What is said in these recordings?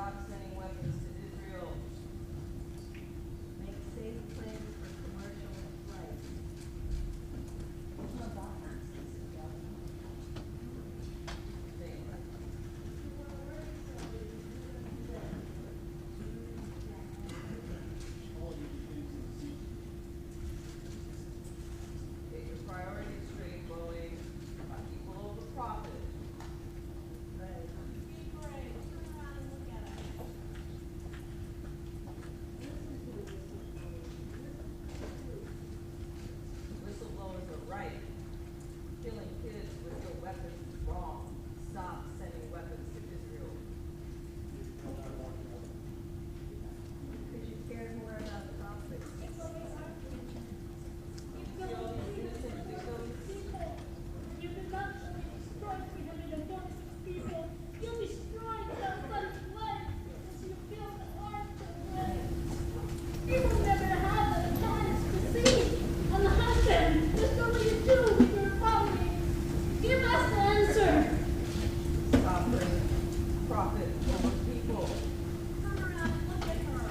stop sending weapons to Israel. Make safe plans for commercial flights. Get your priorities straight, Boeing. Equal over profit. Whistleblowers are right. Killing kids with your weapons is wrong. Stop sending weapons to Israel. Because you care more about profits. You did not only destroy 346 people, you destroyed thousands of lives because you killed the hearts of men. People never had a chance to see and happen just the way you do with your family. Give us the answer. Stop putting profit over people. Turn around and look at her.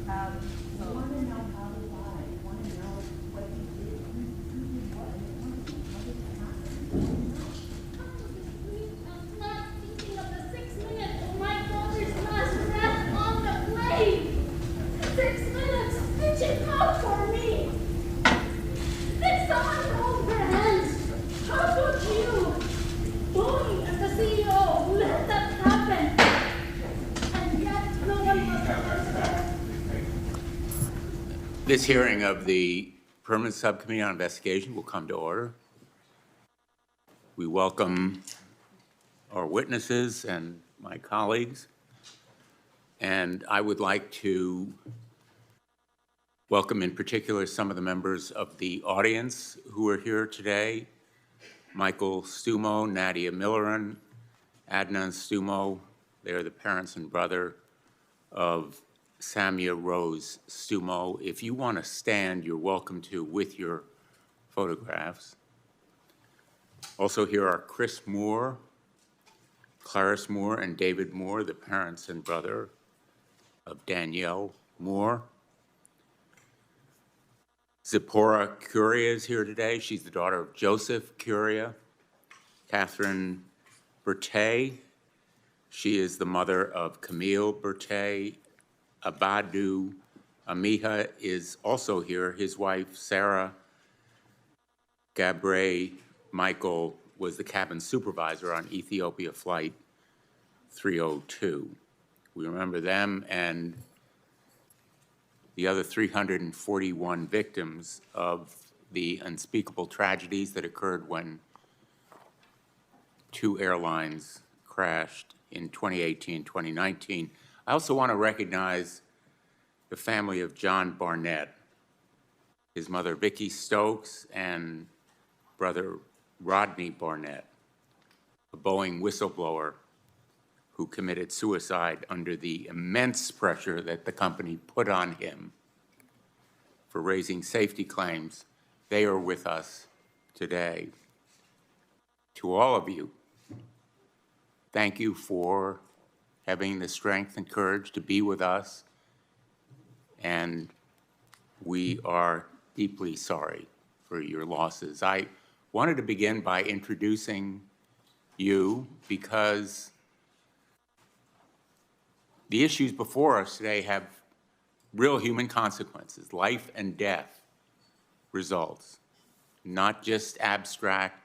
Have You some. want to know how to lie. You want to know what you did. Who did what. And you want to know what did happen. How is it me not thinking of the 6 minutes of my daughter's last breath on the plane? 6 minutes reaching out for me. Did someone hold her hands? How could you, Boeing as the CEO, let that happen? And yet no one was there. This hearing of the Permanent Subcommittee on Investigation will come to order. We welcome our witnesses and my colleagues. And I would like to welcome in particular some of the members of the audience who are here today. Michael Stumo, Nadia Millerin, Adnan Stumo. They are the parents and brother of Samia Rose Stumo. If you want to stand, you're welcome to with your photographs. Also here are Chris Moore, Clarice Moore, and David Moore, the parents and brother of Danielle Moore. Zipporah Curia is here today. She's the daughter of Joseph Curia. Catherine Bertay. She is the mother of Camille Bertay. Abadu Amiha is also here. His wife, Sarah Gabre Michael, was the cabin supervisor on Ethiopia Flight 302. We remember them and the other 341 victims of the unspeakable tragedies that occurred when two airlines crashed in 2018, 2019. I also want to recognize the family of John Barnett, his mother Vicki Stokes and brother Rodney Barnett, a Boeing whistleblower who committed suicide under the immense pressure that the company put on him for raising safety claims. They are with us today. To all of you, thank you for having the strength and courage to be with us, and we are deeply sorry for your losses. I wanted to begin by introducing you because the issues before us today have real human consequences, life and death results, not just abstract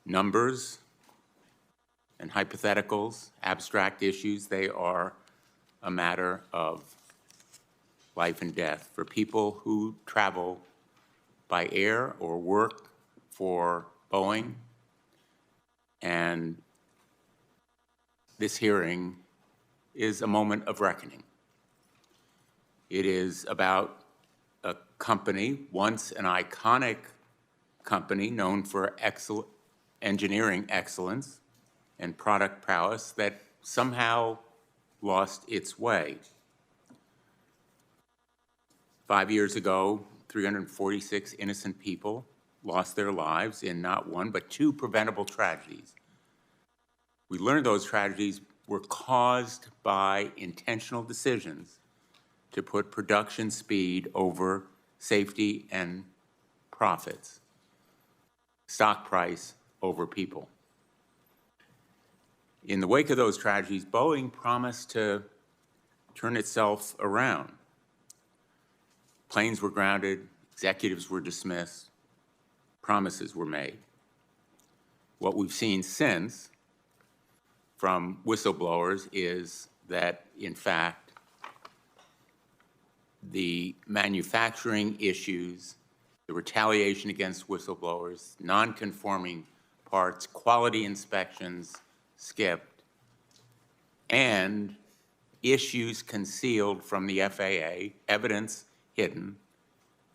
numbers and hypotheticals, abstract issues. They are a matter of life and death for people who travel by air or work for Boeing. And this hearing is a moment of reckoning. It is about a company, once an iconic company known for engineering excellence and product prowess, that somehow lost its way. 5 years ago, 346 innocent people lost their lives in not one, but two preventable tragedies. We learned those tragedies were caused by intentional decisions to put production speed over safety and profits, stock price over people. In the wake of those tragedies, Boeing promised to turn itself around. Planes were grounded, executives were dismissed, promises were made. What we've seen since from whistleblowers is that, in fact, the manufacturing issues, the retaliation against whistleblowers, non-conforming parts, quality inspections skipped, and issues concealed from the FAA, evidence hidden,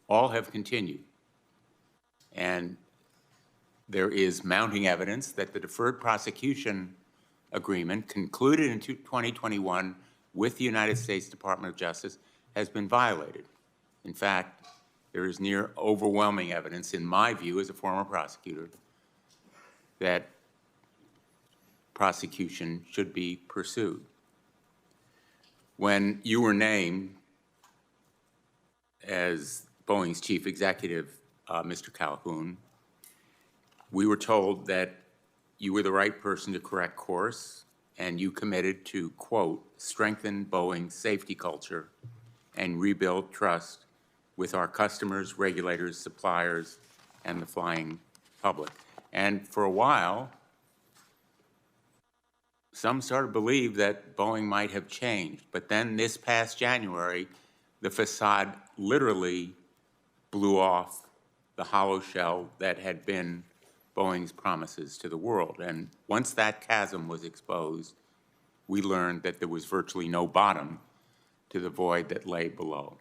all have continued. And there is mounting evidence that the deferred prosecution agreement concluded in 2021 with the United States Department of Justice has been violated. In fact, there is near overwhelming evidence, in my view as a former prosecutor, that prosecution should be pursued. When you were named as Boeing's chief executive, Mr. Calhoun, we were told that you were the right person to correct course, and you committed to, quote, strengthen Boeing's safety culture and rebuild trust with our customers, regulators, suppliers, and the flying public. And for a while, some started to believe that Boeing might have changed. But then this past January, the facade literally blew off the hollow shell that had been Boeing's promises to the world. And once that chasm was exposed, we learned that there was virtually no bottom to the void that lay below.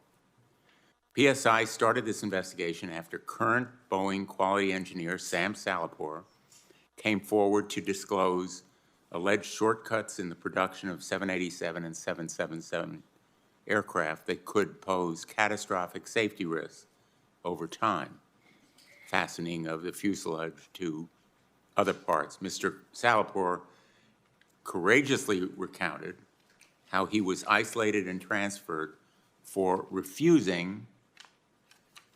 PSI started this investigation after current Boeing quality engineer Sam Salapur came forward to disclose alleged shortcuts in the production of 787 and 777 aircraft that could pose catastrophic safety risks over time, fastening of the fuselage to other parts. Mr. Salapur courageously recounted how he was isolated and transferred for refusing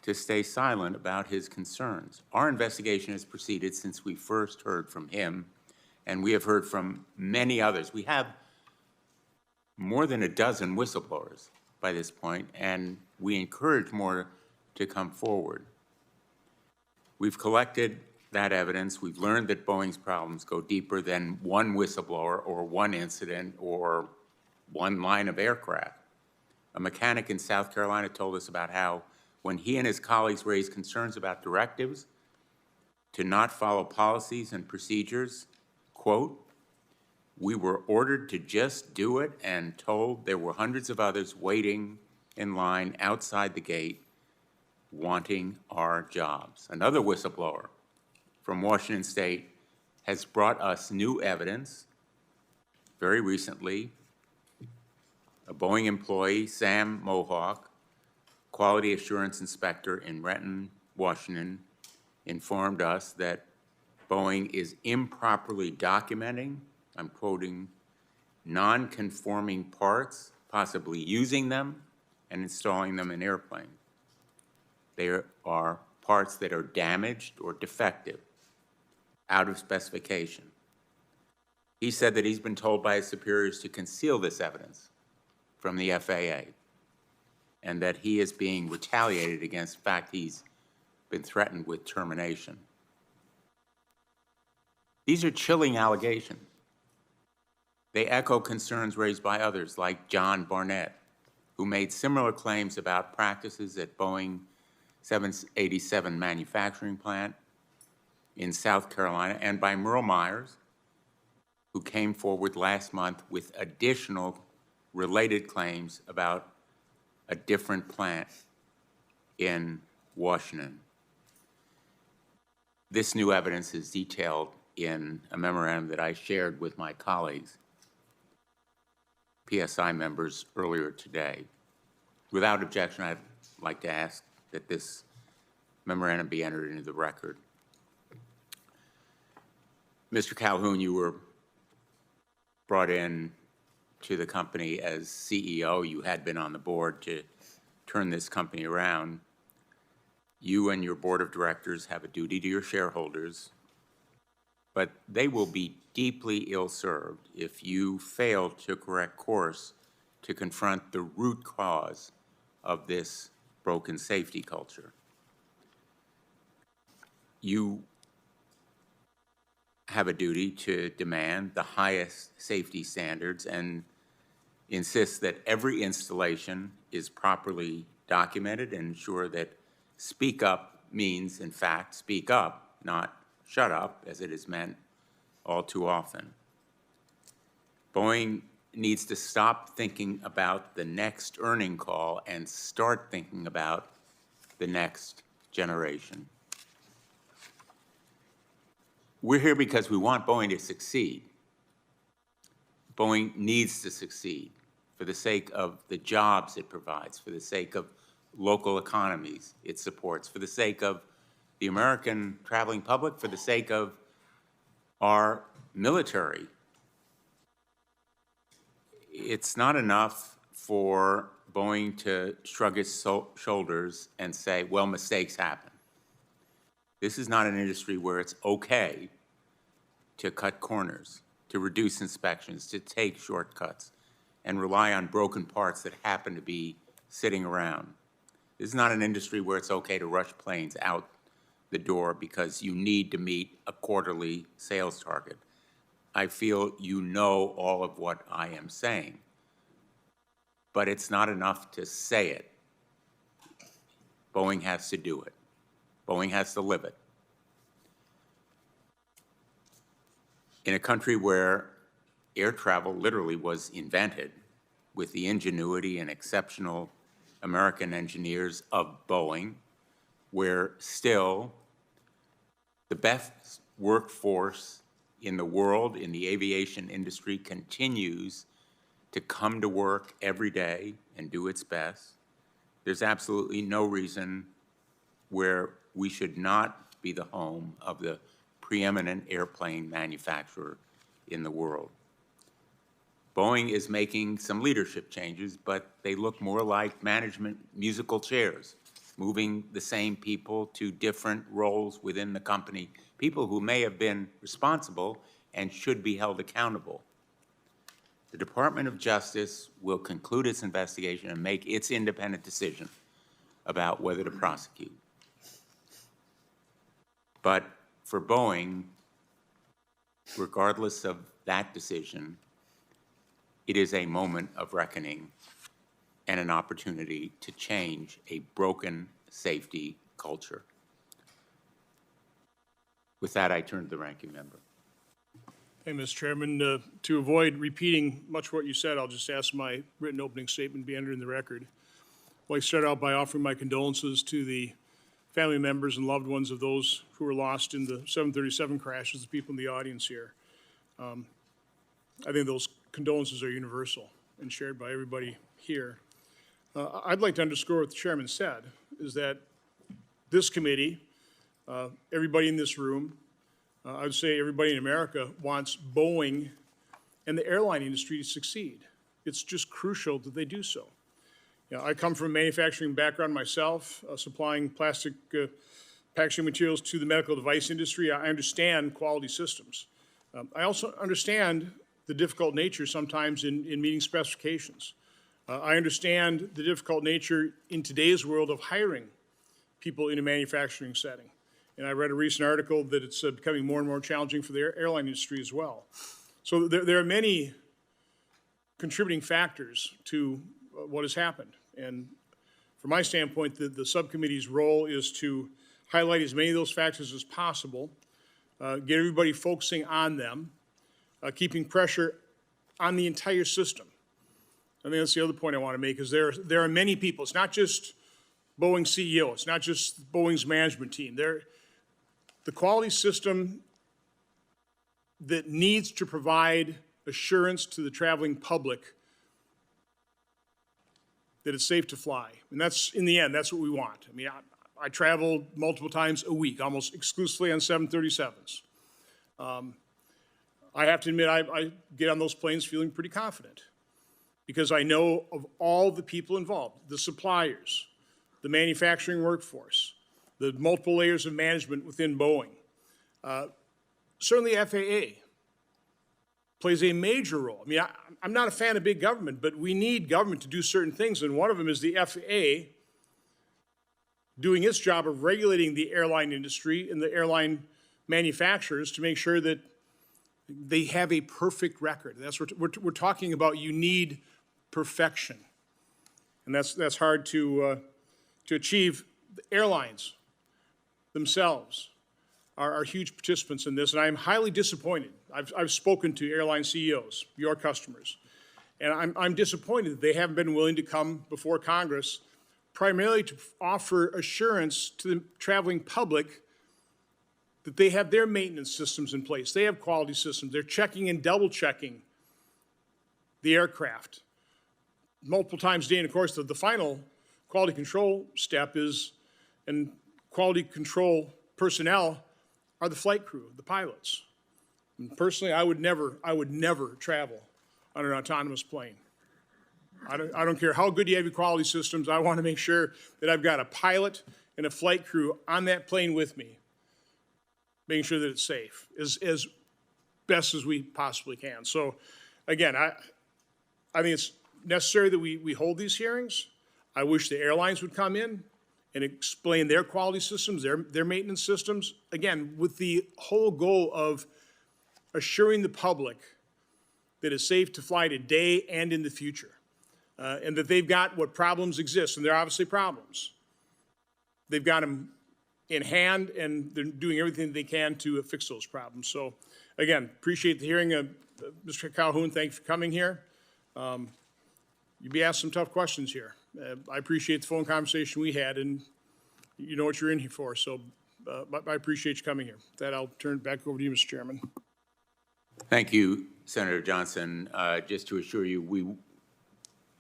to stay silent about his concerns. Our investigation has proceeded since we first heard from him, and we have heard from many others. We have more than a dozen whistleblowers by this point, and we encourage more to come forward. We've collected that evidence. We've learned that Boeing's problems go deeper than one whistleblower or one incident or one line of aircraft. A mechanic in South Carolina told us about how when he and his colleagues raised concerns about directives to not follow policies and procedures, quote, we were ordered to just do it and told there were hundreds of others waiting in line outside the gate wanting our jobs. Another whistleblower from Washington State has brought us new evidence very recently. A Boeing employee, Sam Mohawk, quality assurance inspector in Renton, Washington, informed us that Boeing is improperly documenting, I'm quoting, non-conforming parts, possibly using them and installing them in airplanes. There are parts that are damaged or defective, out of specification. He said that he's been told by his superiors to conceal this evidence from the FAA and that he is being retaliated against. In fact, he's been threatened with termination. These are chilling allegations. They echo concerns raised by others like John Barnett, who made similar claims about practices at Boeing 787 manufacturing plant in South Carolina, and by Merle Myers, who came forward last month with additional related claims about a different plant in Washington. This new evidence is detailed in a memorandum that I shared with my colleagues, PSI members, earlier today. Without objection, I'd like to ask that this memorandum be entered into the record. Mr. Calhoun, you were brought in to the company as CEO. You had been on the board to turn this company around. You and your board of directors have a duty to your shareholders, but they will be deeply ill-served if you fail to correct course to confront the root cause of this broken safety culture. You have a duty to demand the highest safety standards and insist that every installation is properly documented and ensure that speak up means, in fact, speak up, not shut up, as it is meant all too often. Boeing needs to stop thinking about the next earning call and start thinking about the next generation. We're here because we want Boeing to succeed. Boeing needs to succeed for the sake of the jobs it provides, for the sake of local economies it supports, for the sake of the American traveling public, for the sake of our military. It's not enough for Boeing to shrug its shoulders and say, well, mistakes happen. This is not an industry where it's okay to cut corners, to reduce inspections, to take shortcuts, and rely on broken parts that happen to be sitting around. This is not an industry where it's okay to rush planes out the door because you need to meet a quarterly sales target. I feel you know all of what I am saying, but it's not enough to say it. Boeing has to do it. Boeing has to live it. In a country where air travel literally was invented with the ingenuity and exceptional American engineers of Boeing, where still the best workforce in the world in the aviation industry continues to come to work every day and do its best, there's absolutely no reason where we should not be the home of the preeminent airplane manufacturer in the world. Boeing is making some leadership changes, but they look more like management musical chairs, moving the same people to different roles within the company, people who may have been responsible and should be held accountable. The Department of Justice will conclude its investigation and make its independent decision about whether to prosecute. But for Boeing, regardless of that decision, it is a moment of reckoning and an opportunity to change a broken safety culture. With that, I turn to the ranking member. Hey, Mr. Chairman, to avoid repeating much of what you said, I'll just ask my written opening statement be entered in the record. I'd like to start out by offering my condolences to the family members and loved ones of those who were lost in the 737 crashes, the people in the audience here. I think those condolences are universal and shared by everybody here. I'd like to underscore what the chairman said, is that this committee, everybody in this room, I would say everybody in America wants Boeing and the airline industry to succeed. It's just crucial that they do so. You know, I come from a manufacturing background myself, supplying plastic packaging materials to the medical device industry. I understand quality systems. I also understand the difficult nature sometimes in meeting specifications. I understand the difficult nature in today's world of hiring people in a manufacturing setting. And I read a recent article that it's becoming more and more challenging for the airline industry as well. So there are many contributing factors to what has happened. And from my standpoint, the subcommittee's role is to highlight as many of those factors as possible, get everybody focusing on them, keeping pressure on the entire system. I think that's the other point I want to make, is there are many people. It's not just Boeing's CEO. It's not just Boeing's management team. The quality system that needs to provide assurance to the traveling public that it's safe to fly. And that's, in the end, that's what we want. I mean, I travel multiple times a week, almost exclusively on 737s. I have to admit, I get on those planes feeling pretty confident because I know of all the people involved, the suppliers, the manufacturing workforce, the multiple layers of management within Boeing. Certainly FAA plays a major role. I mean, I'm not a fan of big government, but we need government to do certain things, and one of them is the FAA doing its job of regulating the airline industry and the airline manufacturers to make sure that they have a perfect record. That's what we're talking about. You need perfection, and that's hard to achieve. The airlines themselves are huge participants in this, and I'm highly disappointed. I've spoken to airline CEOs, your customers, and I'm disappointed that they haven't been willing to come before Congress, primarily to offer assurance to the traveling public that they have their maintenance systems in place. They have quality systems. They're checking and double checking the aircraft multiple times a day. And of course, the final quality control step is, and quality control personnel are the flight crew, the pilots. And personally, I would never travel on an autonomous plane. I don't care how good you have your quality systems. I want to make sure that I've got a pilot and a flight crew on that plane with me, making sure that it's safe as best as we possibly can. So again, I think it's necessary that we hold these hearings. I wish the airlines would come in and explain their quality systems, their maintenance systems, again, with the whole goal of assuring the public that it's safe to fly today and in the future, and that they've got what problems exist, and there are obviously problems. They've got them in hand, and they're doing everything they can to fix those problems. So, again, appreciate the hearing. Mr. Calhoun, thank you for coming here. You'll be asked some tough questions here. I appreciate the phone conversation we had, and you know what you're in here for. So I appreciate you coming here. With that, I'll turn it back over to you, Mr. Chairman. Thank you, Senator Johnson. Just to assure you, we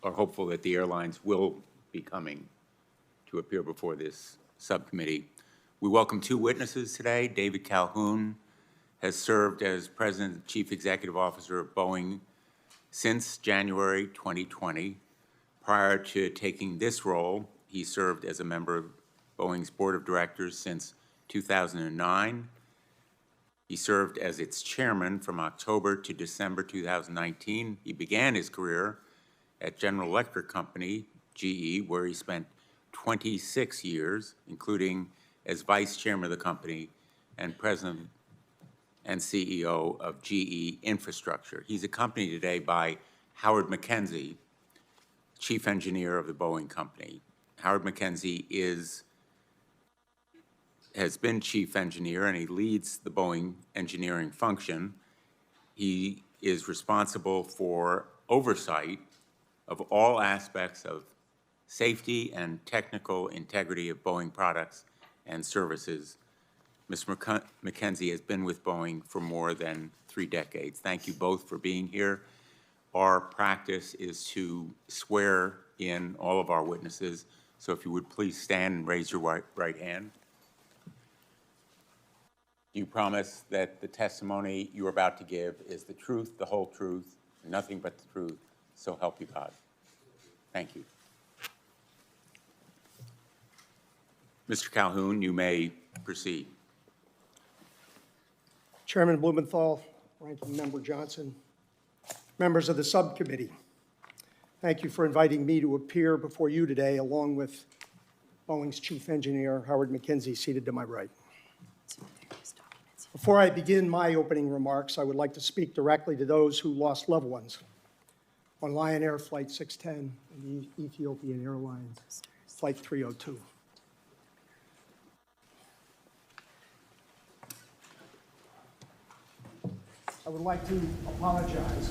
are hopeful that the airlines will be coming to appear before this subcommittee. We welcome two witnesses today. David Calhoun has served as President and Chief Executive Officer of Boeing since January 2020. Prior to taking this role, he served as a member of Boeing's Board of Directors since 2009. He served as its chairman from October to December 2019. He began his career at General Electric Company, GE, where he spent 26 years, including as vice chairman of the company and president and CEO of GE Infrastructure. He's accompanied today by Howard McKenzie, chief engineer of the Boeing company. Howard McKenzie has been chief engineer, and he leads the Boeing engineering function. He is responsible for oversight of all aspects of safety and technical integrity of Boeing products and services. Mr. McKenzie has been with Boeing for more than 3 decades. Thank you both for being here. Our practice is to swear in all of our witnesses, so if you would please stand and raise your right hand. Do you promise that the testimony you're about to give is the truth, the whole truth, and nothing but the truth, so help you God? Thank you. Mr. Calhoun, you may proceed. Chairman Blumenthal, Ranking Member Johnson, members of the subcommittee, thank you for inviting me to appear before you today, along with Boeing's chief engineer, Howard McKenzie, seated to my right. Before I begin my opening remarks, I would like to speak directly to those who lost loved ones on Lion Air Flight 610 and the Ethiopian Airlines Flight 302. I would like to apologize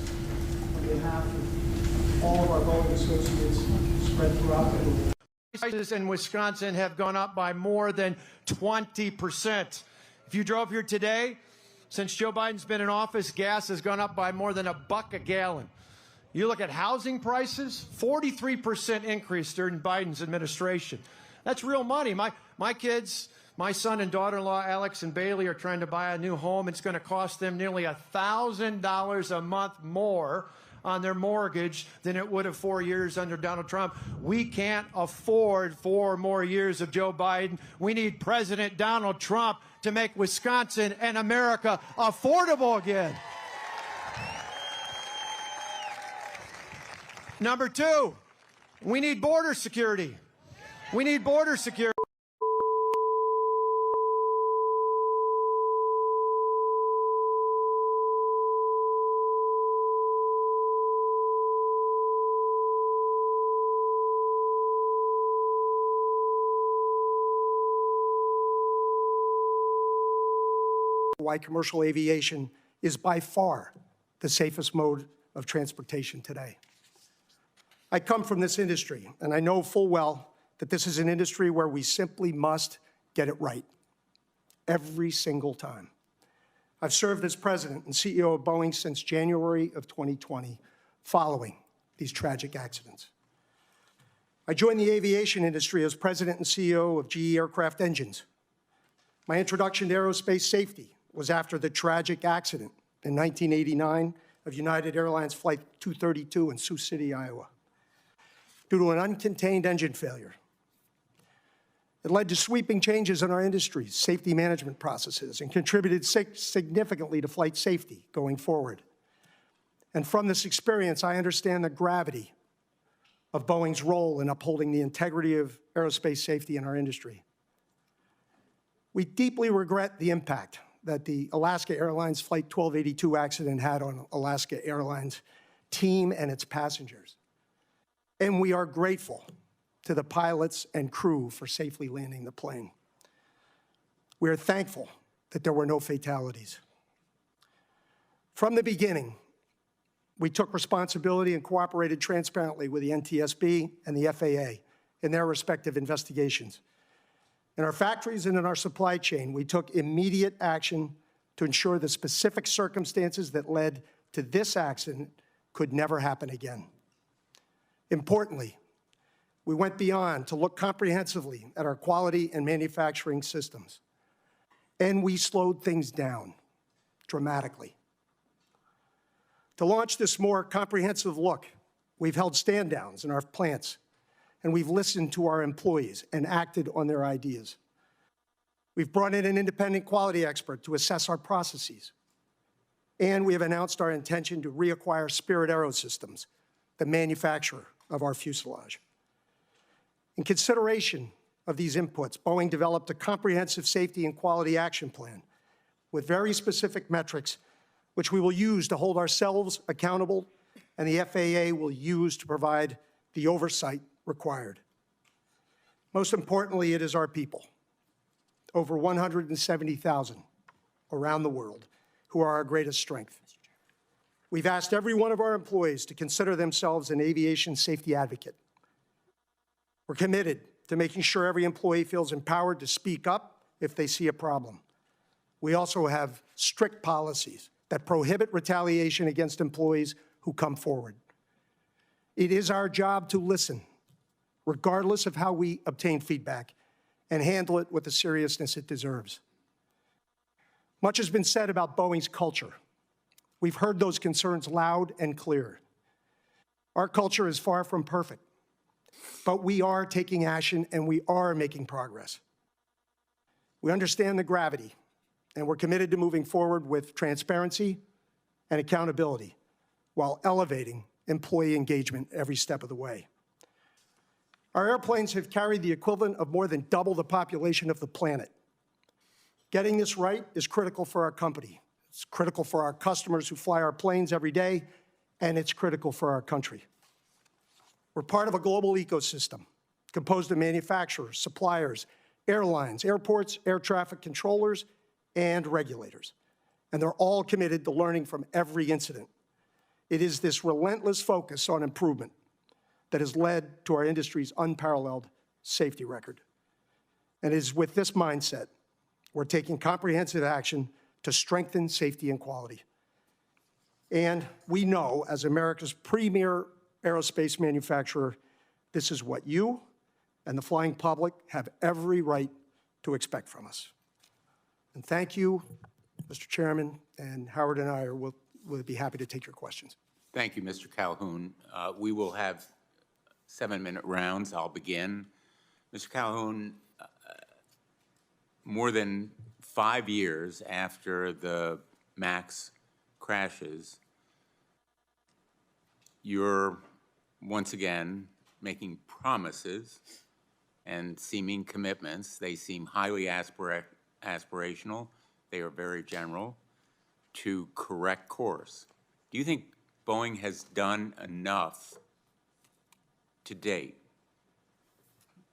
on behalf of all of our Boeing associates spread throughout the world. Prices in Wisconsin have gone up by more than 20%. If you drove here today, since Joe Biden's been in office, gas has gone up by more than $1 a gallon. You look at housing prices, 43% increase during Biden's administration. That's real money. My kids, My son and daughter-in-law, Alex and Bailey, are trying to buy a new home. It's going to cost them nearly $1,000 a month more on their mortgage than it would have 4 years under Donald Trump. We can't afford 4 more years of Joe Biden. We need President Donald Trump to make Wisconsin and America affordable again. Number 2, we need border security. We need border security. Why commercial aviation is by far the safest mode of transportation today. I come from this industry, and I know full well that this is an industry where we simply must get it right every single time. I've served as president and CEO of Boeing since January of 2020, following these tragic accidents. I joined the aviation industry as president and CEO of GE Aircraft Engines. My introduction to aerospace safety was after the tragic accident in 1989 of United Airlines Flight 232 in Sioux City, Iowa, due to an uncontained engine failure. It led to sweeping changes in our industry's safety management processes and contributed significantly to flight safety going forward. And from this experience, I understand the gravity of Boeing's role in upholding the integrity of aerospace safety in our industry. We deeply regret the impact that the Alaska Airlines Flight 1282 accident had on Alaska Airlines team and its passengers. And we are grateful to the pilots and crew for safely landing the plane. We are thankful that there were no fatalities. From the beginning, we took responsibility and cooperated transparently with the NTSB and the FAA in their respective investigations. In our factories and in our supply chain, we took immediate action to ensure the specific circumstances that led to this accident could never happen again. Importantly, we went beyond to look comprehensively at our quality and manufacturing systems, and we slowed things down dramatically. To launch this more comprehensive look, we've held stand-downs in our plants, and we've listened to our employees and acted on their ideas. We've brought in an independent quality expert to assess our processes, and we have announced our intention to reacquire Spirit Aerosystems, the manufacturer of our fuselage. In consideration of these inputs, Boeing developed a comprehensive safety and quality action plan with very specific metrics, which we will use to hold ourselves accountable, and the FAA will use to provide the oversight required. Most importantly, it is our people, over 170,000 around the world, who are our greatest strength. We've asked every one of our employees to consider themselves an aviation safety advocate. We're committed to making sure every employee feels empowered to speak up if they see a problem. We also have strict policies that prohibit retaliation against employees who come forward. It is our job to listen, regardless of how we obtain feedback, and handle it with the seriousness it deserves. Much has been said about Boeing's culture. We've heard those concerns loud and clear. Our culture is far from perfect, but we are taking action and we are making progress. We understand the gravity, and we're committed to moving forward with transparency and accountability while elevating employee engagement every step of the way. Our airplanes have carried the equivalent of more than double the population of the planet. Getting this right is critical for our company. It's critical for our customers who fly our planes every day, and it's critical for our country. We're part of a global ecosystem composed of manufacturers, suppliers, airlines, airports, air traffic controllers, and regulators. And they're all committed to learning from every incident. It is this relentless focus on improvement that has led to our industry's unparalleled safety record. And it is with this mindset we're taking comprehensive action to strengthen safety and quality. And we know, as America's premier aerospace manufacturer, this is what you and the flying public have every right to expect from us. And thank you, Mr. Chairman, and Howard and I will be happy to take your questions. Thank you, Mr. Calhoun. We will have 7-minute rounds. I'll begin. Mr. Calhoun, more than 5 years after the MAX crashes, you're once again making promises and seeming commitments. They seem highly aspirational. They are very general to correct course. Do you think Boeing has done enough to date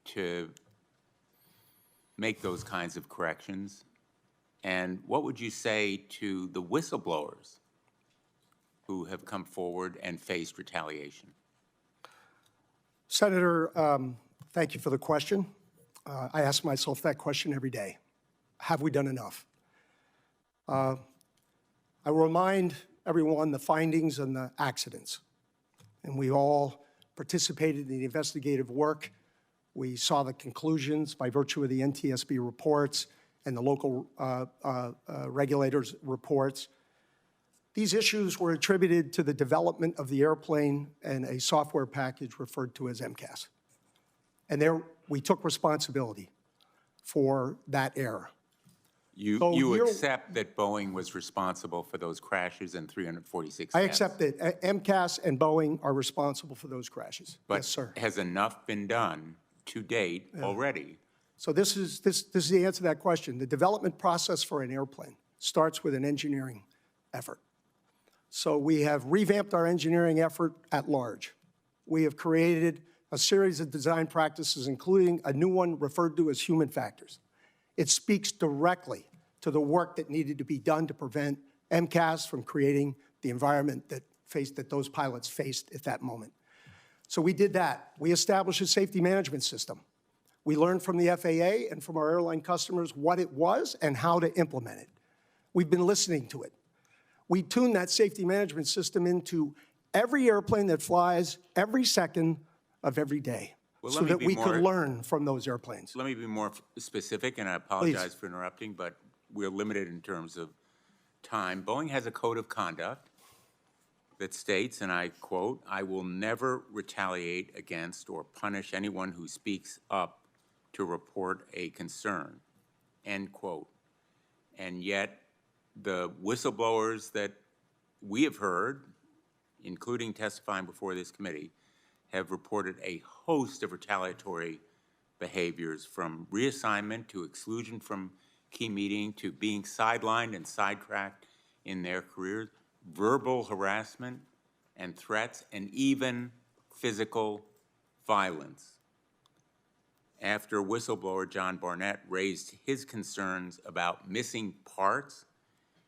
to make those kinds of corrections? And what would you say to the whistleblowers who have come forward and faced retaliation? Senator, thank you for the question. I ask myself that question every day. Have we done enough? I will remind everyone the findings and the accidents. And we all participated in the investigative work. We saw the conclusions by virtue of the NTSB reports and the local regulators' reports. These issues were attributed to the development of the airplane and a software package referred to as MCAS. And there, we took responsibility for that error. You accept that Boeing was responsible for those crashes and 346 deaths? I accept that MCAS and Boeing are responsible for those crashes. Yes, sir. But has enough been done to date already? So this is the answer to that question. The development process for an airplane starts with an engineering effort. So we have revamped our engineering effort at large. We have created a series of design practices, including a new one referred to as human factors. It speaks directly to the work that needed to be done to prevent MCAS from creating the environment that those pilots faced at that moment. So we did that. We established a safety management system. We learned from the FAA and from our airline customers what it was and how to implement it. We've been listening to it. We tuned that safety management system into every airplane that flies every second of every day, so that we could learn from those airplanes. Let me be more specific, and I apologize for interrupting, but we're limited in terms of time. Boeing has a code of conduct that states, and I quote, "I will never retaliate against or punish anyone who speaks up to report a concern," end quote. And yet, the whistleblowers that we have heard, including testifying before this committee, have reported a host of retaliatory behaviors, from reassignment to exclusion from key meeting to being sidelined and sidetracked in their careers, verbal harassment and threats, and even physical violence. After whistleblower John Barnett raised his concerns about missing parts,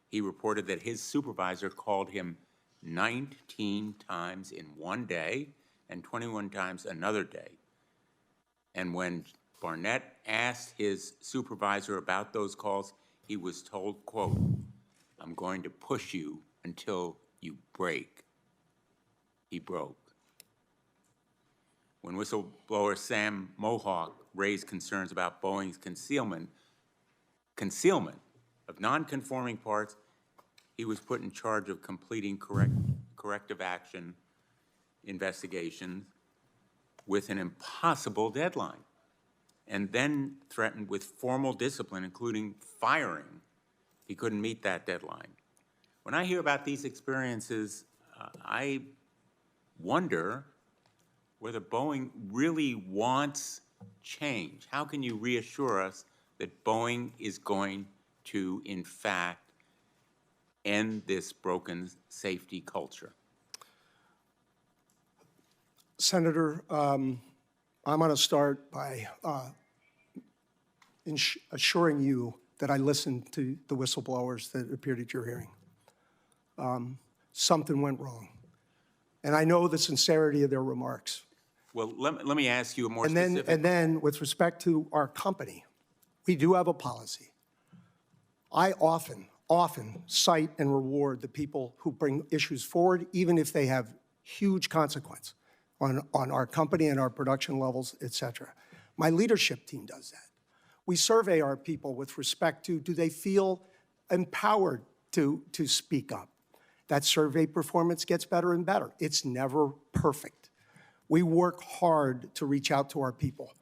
he reported that his supervisor called him 19 times in one day and 21 times another day. And when Barnett asked his supervisor about those calls, he was told, quote, "I'm going to push you until you break." He broke. When whistleblower Sam Mohawk raised concerns about Boeing's concealment of non-conforming parts, he was put in charge of completing corrective action investigations with an impossible deadline, and then threatened with formal discipline, including firing. He couldn't meet that deadline. When I hear about these experiences, I wonder whether Boeing really wants change. How can you reassure us that Boeing is going to, in fact, end this broken safety culture? Senator, I'm going to start by assuring you that I listened to the whistleblowers that appeared at your hearing. Something went wrong. And I know the sincerity of their remarks. Well, let me ask you a more specific... And then, with respect to our company, we do have a policy. I often cite and reward the people who bring issues forward, even if they have huge consequence on our company and our production levels, et cetera. My leadership team does that. We survey our people with respect to, do they feel empowered to speak up? That survey performance gets better and better. It's never perfect. We work hard to reach out to our people.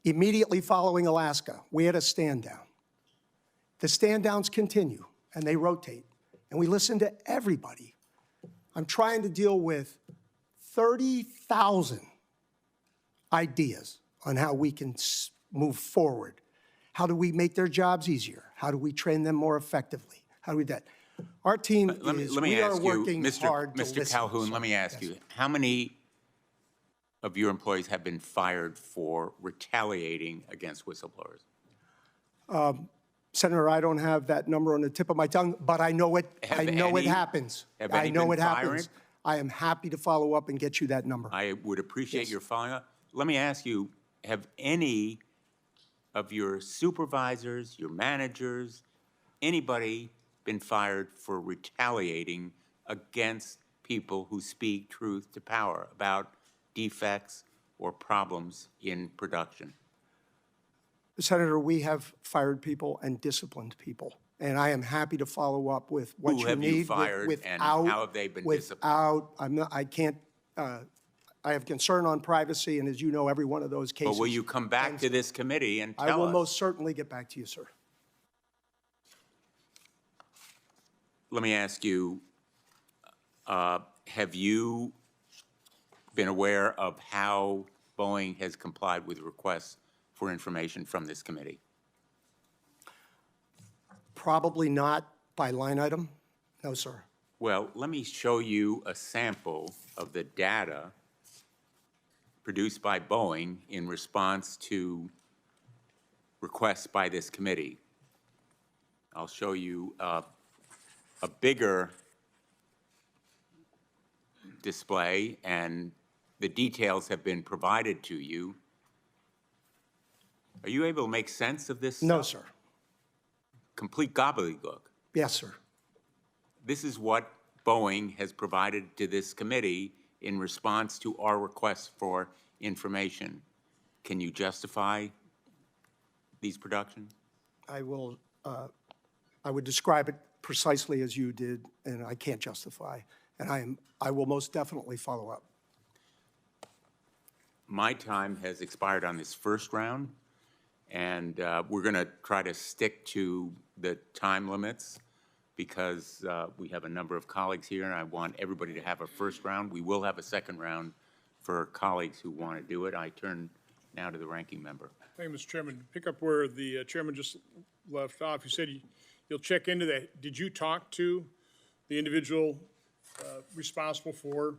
Immediately following Alaska, we had a stand down. The stand downs continue, and they rotate, and we listen to everybody. I'm trying to deal with 30,000 ideas on how we can move forward. How do we make their jobs easier? How do we train them more effectively? How do we do that? Our team we are working hard to listen. Mr. Calhoun, let me ask you, how many of your employees have been fired for retaliating against whistleblowers? Senator, I don't have that number on the tip of my tongue, but I know it. I know it happens. I know it happens. I am happy to follow up and get you that number. I would appreciate your following up. Let me ask you, have any of your supervisors, your managers, anybody been fired for retaliating against people who speak truth to power about defects or problems in production? Senator, we have fired people and disciplined people, and I am happy to follow up with what you need. Who have you fired, and how have they been disciplined? I have concern on privacy, and as you know, every one of those cases. But will you come back to this committee and tell us? I will most certainly get back to you, sir. Let me ask you, have you been aware of how Boeing has complied with requests for information from this committee? Probably not by line item. No, sir. Well, let me show you a sample of the data produced by Boeing in response to requests by this committee. I'll show you a bigger display, and the details have been provided to you. Are you able to make sense of this? No, sir. Complete gobbledygook. Yes, sir. This is what Boeing has provided to this committee in response to our requests for information. Can you justify these productions? I will. I would describe it precisely as you did, and I can't justify. And I will most definitely follow up. My time has expired on this first round, and we're going to try to stick to the time limits because we have a number of colleagues here, and I want everybody to have a first round. We will have a second round for colleagues who want to do it. I turn now to the ranking member. Thank you, Mr. Chairman. Pick up where the chairman just left off. You said you'll check into that. Did you talk to the individual responsible for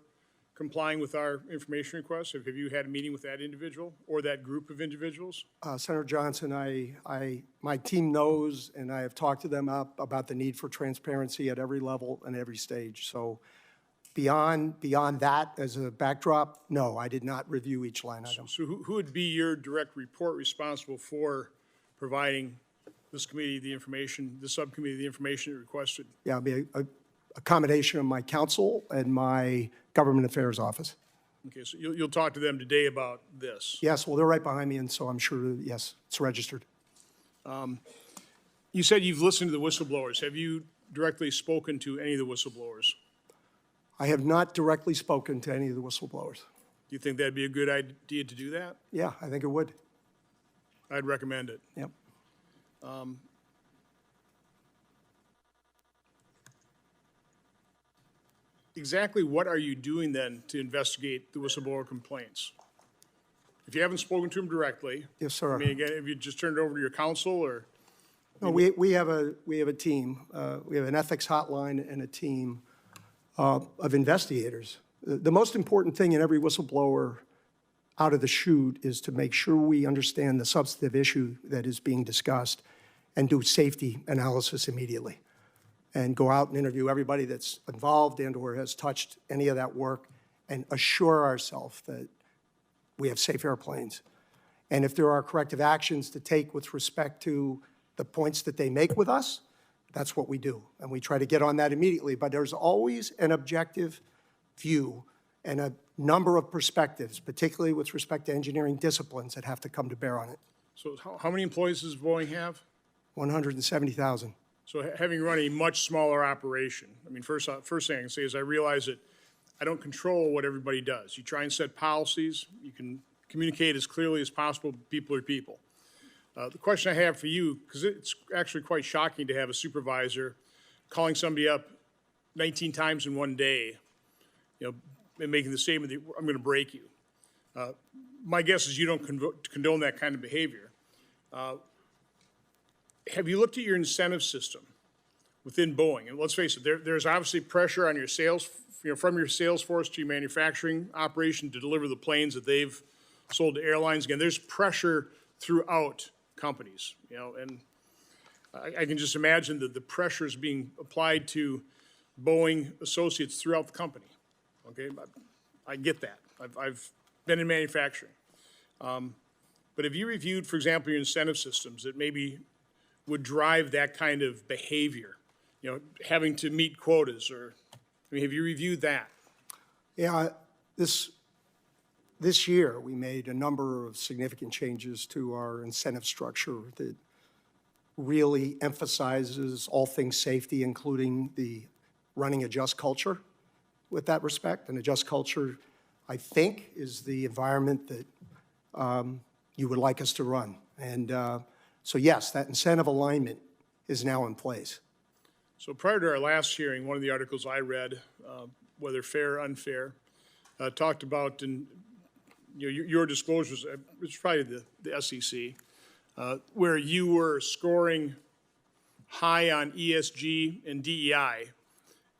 complying with our information requests? Have you had a meeting with that individual or that group of individuals? Senator Johnson, my team knows, and I have talked to them about the need for transparency at every level and every stage. So beyond that, as a backdrop, no, I did not review each line item. So who would be your direct report responsible for providing this committee the information, the subcommittee the information it requested? Yeah, it'll be a combination of my counsel and my government affairs office. Okay, so you'll talk to them today about this? Yes, well, they're right behind me, and so I'm sure, yes, it's registered. You said you've listened to the whistleblowers. Have you directly spoken to any of the whistleblowers? I have not directly spoken to any of the whistleblowers. Do you think that'd be a good idea to do that? Yeah, I think it would. I'd recommend it. Yep. Exactly what are you doing then to investigate the whistleblower complaints? If you haven't spoken to them directly. Yes, sir. I mean, again, have you just turned it over to your counsel or? No, we have a team. We have an ethics hotline and a team of investigators. The most important thing in every whistleblower out of the chute is to make sure we understand the substantive issue that is being discussed and do safety analysis immediately. And go out and interview everybody that's involved and or has touched any of that work and assure ourselves that we have safe airplanes. And if there are corrective actions to take with respect to the points that they make with us, that's what we do. And we try to get on that immediately. But there's always an objective view and a number of perspectives, particularly with respect to engineering disciplines that have to come to bear on it. So how many employees does Boeing have? 170,000. So having run a much smaller operation, I mean, first thing I can say is I realize that I don't control what everybody does. You try and set policies. You can communicate as clearly as possible. People are people. The question I have for you, because it's actually quite shocking to have a supervisor calling somebody up 19 times in one day, you know, and making the statement that I'm going to break you. My guess is you don't condone that kind of behavior. Have you looked at your incentive system within Boeing? And let's face it, there's obviously pressure on your sales, from your sales force to your manufacturing operation to deliver the planes that they've sold to airlines. Again, there's pressure throughout companies, and I can just imagine that the pressure is being applied to Boeing associates throughout the company. Okay, I get that. I've been in manufacturing. But have you reviewed, for example, your incentive systems that maybe would drive that kind of behavior? Having to meet quotas, or have you reviewed that? Yeah, this year we made a number of significant changes to our incentive structure that really emphasizes all things safety, including the running a just culture with that respect. And a just culture, I think, is the environment that you would like us to run. And so yes, that incentive alignment is now in place. So prior to our last hearing, one of the articles I read, whether fair or unfair, talked about your disclosures, it's probably the SEC, where you were scoring high on ESG and DEI,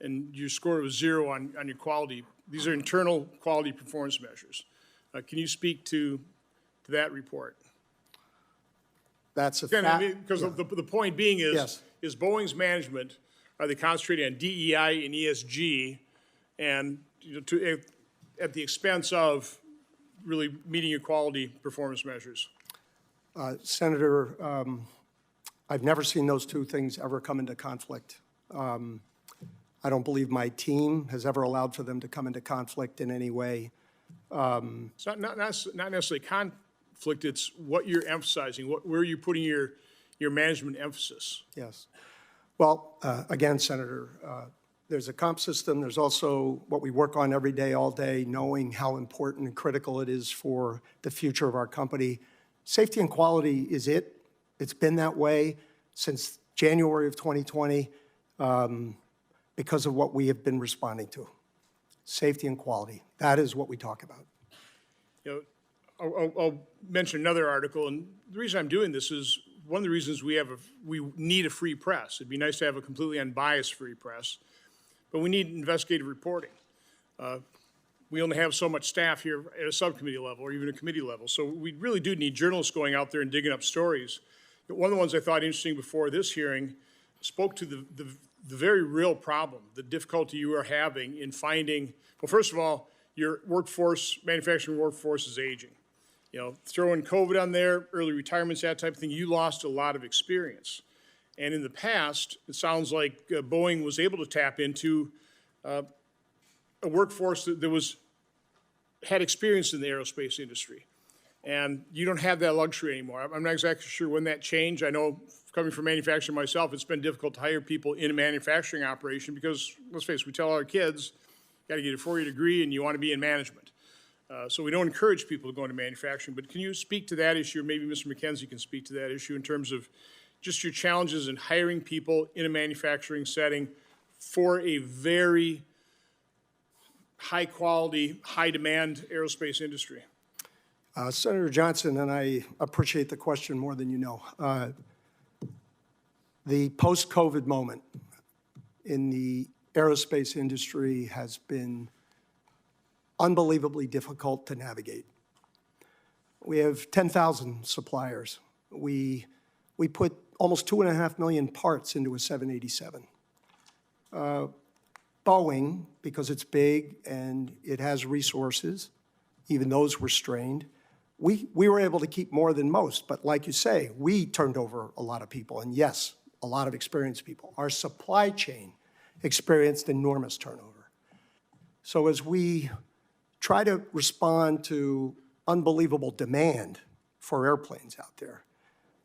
and your score was 0 on your quality. These are internal quality performance measures. Can you speak to that report? That's a fact. Because the point being is, Yes. is Boeing's management, are they concentrating on DEI and ESG, and at the expense of really meeting your quality performance measures? Senator, I've never seen those two things ever come into conflict. I don't believe my team has ever allowed for them to come into conflict in any way. It's not necessarily conflict, it's what you're emphasizing, where you're putting your management emphasis. Yes. Well, again, Senator, there's a comp system. There's also what we work on every day, all day, knowing how important and critical it is for the future of our company. Safety and quality is it. It's been that way since January of 2020 because of what we have been responding to. Safety and quality. That is what we talk about. I'll mention another article, and the reason I'm doing this is one of the reasons we need a free press. It'd be nice to have a completely unbiased free press, but we need investigative reporting. We only have so much staff here at a subcommittee level or even a committee level, so we really do need journalists going out there and digging up stories. One of the ones I thought interesting before this hearing spoke to the very real problem, the difficulty you are having in finding, well, first of all, your workforce, manufacturing workforce is aging. Throwing COVID on there, early retirements, that type of thing, you lost a lot of experience. And in the past, it sounds like Boeing was able to tap into a workforce that had experience in the aerospace industry. And you don't have that luxury anymore. I'm not exactly sure when that changed. I know, coming from manufacturing myself, it's been difficult to hire people in a manufacturing operation because, let's face it, we tell our kids, you got to get a 4-year degree and you want to be in management. So we don't encourage people to go into manufacturing. But can you speak to that issue, or maybe Mr. McKenzie can speak to that issue in terms of just your challenges in hiring people in a manufacturing setting for a very high-quality, high-demand aerospace industry? Senator Johnson, and I appreciate the question more than you know. The post-COVID moment in the aerospace industry has been unbelievably difficult to navigate. We have 10,000 suppliers. We put almost 2.5 million parts into a 787. Boeing, because it's big and it has resources, even those were strained, we were able to keep more than most. But like you say, we turned over a lot of people, and yes, a lot of experienced people. Our supply chain experienced enormous turnover. So as we try to respond to unbelievable demand for airplanes out there,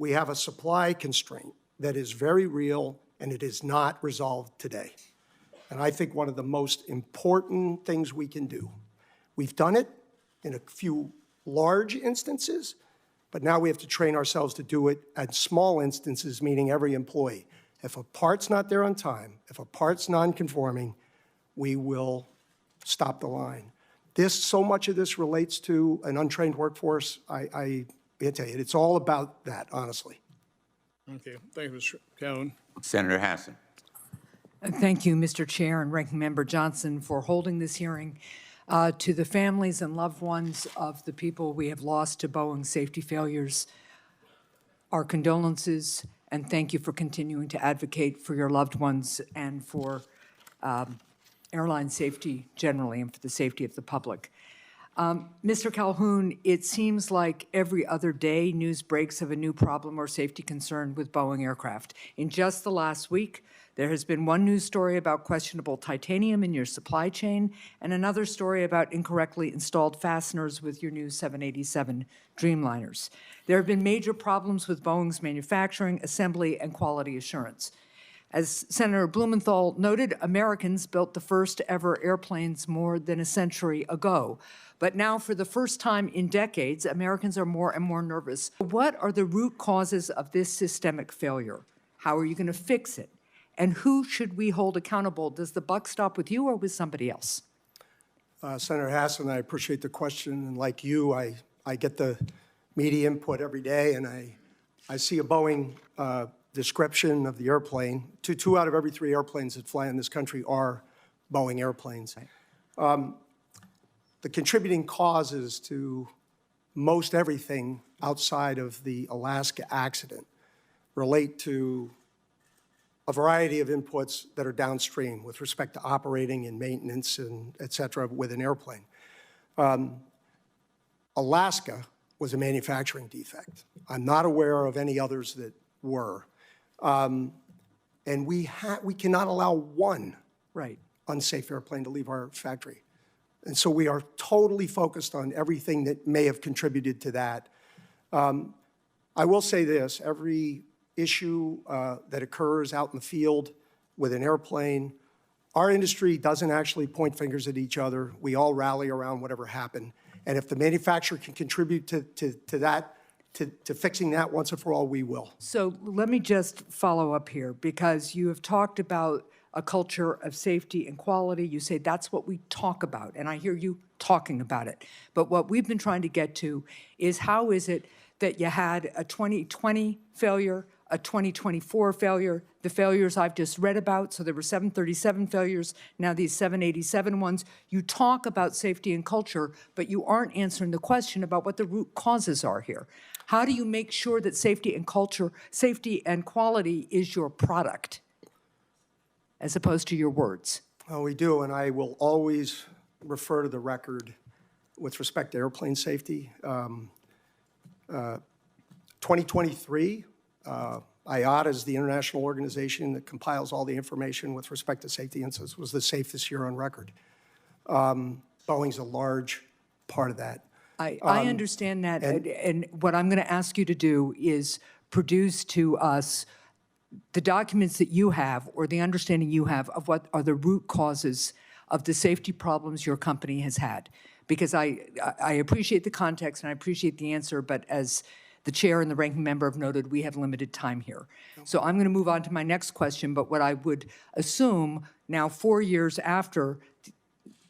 We have a supply constraint that is very real, and it is not resolved today. And I think one of the most important things we can do, we've done it in a few large instances, but now we have to train ourselves to do it at small instances, meaning every employee. If a part's not there on time, if a part's non-conforming, we will stop the line. So much of this relates to an untrained workforce. I tell you, it's all about that, honestly. Okay, thank you, Mr. Calhoun. Senator Hassan. Thank you, Mr. Chair and Ranking Member Johnson, for holding this hearing. To the families and loved ones of the people we have lost to Boeing safety failures, our condolences, and thank you for continuing to advocate for your loved ones and for airline safety generally and for the safety of the public. Mr. Calhoun, it seems like every other day news breaks of a new problem or safety concern with Boeing aircraft. In just the last week, there has been one news story about questionable titanium in your supply chain and another story about incorrectly installed fasteners with your new 787 Dreamliners. There have been major problems with Boeing's manufacturing, assembly, and quality assurance. As Senator Blumenthal noted, Americans built the first ever airplanes more than a century ago. But now, for the first time in decades, Americans are more and more nervous. What are the root causes of this systemic failure? How are you going to fix it? And who should we hold accountable? Does the buck stop with you or with somebody else? Senator Hassan, I appreciate the question. And like you, I get the media input every day, and I see a Boeing description of the airplane. Two out of every 3 airplanes that fly in this country are Boeing airplanes. Right. The contributing causes to most everything outside of the Alaska accident relate to a variety of inputs that are downstream with respect to operating and maintenance and et cetera with an airplane. Alaska was a manufacturing defect. I'm not aware of any others that were. And we cannot allow one unsafe airplane to leave our factory. And so we are totally focused on everything that may have contributed to that. I will say this, every issue that occurs out in the field with an airplane, our industry doesn't actually point fingers at each other. We all rally around whatever happened. And if the manufacturer can contribute to that, to fixing that once and for all, we will. So let me just follow up here, because you have talked about a culture of safety and quality. You say that's what we talk about, and I hear you talking about it. But what we've been trying to get to is how is it that you had a 2020 failure, a 2024 failure, the failures I've just read about, so there were 737 failures, now these 787 ones. You talk about safety and culture, but you aren't answering the question about what the root causes are here. How do you make sure that safety and culture, safety and quality is your product as opposed to your words? Well, we do, and I will always refer to the record with respect to airplane safety. 2023, IATA is the international organization that compiles all the information with respect to safety incidents, was the safest year on record. Boeing's a large part of that. I understand that, and what I'm going to ask you to do is produce to us the documents that you have or the understanding you have of what are the root causes of the safety problems your company has had. Because I appreciate the context and I appreciate the answer, but as the chair and the ranking member have noted, we have limited time here. So I'm going to move on to my next question, but what I would assume now 4 years after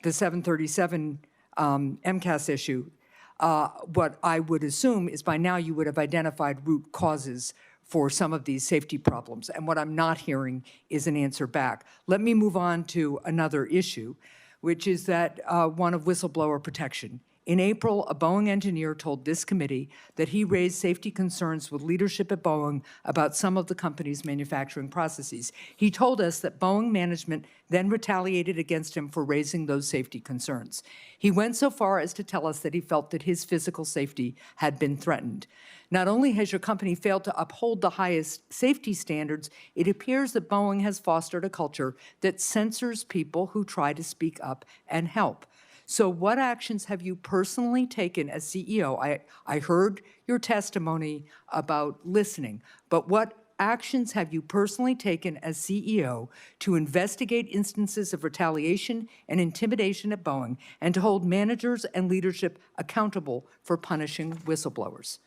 the 737 MCAS issue, what I would assume is by now you would have identified root causes for some of these safety problems. And what I'm not hearing is an answer back. Let me move on to another issue, which is that one of whistleblower protection. In April, a Boeing engineer told this committee that he raised safety concerns with leadership at Boeing about some of the company's manufacturing processes. He told us that Boeing management then retaliated against him for raising those safety concerns. He went so far as to tell us that he felt that his physical safety had been threatened. Not only has your company failed to uphold the highest safety standards, it appears that Boeing has fostered a culture that censors people who try to speak up and help. So what actions have you personally taken as CEO? I heard your testimony about listening, but what actions have you personally taken as CEO to investigate instances of retaliation and intimidation at Boeing and to hold managers and leadership accountable for punishing whistleblowers?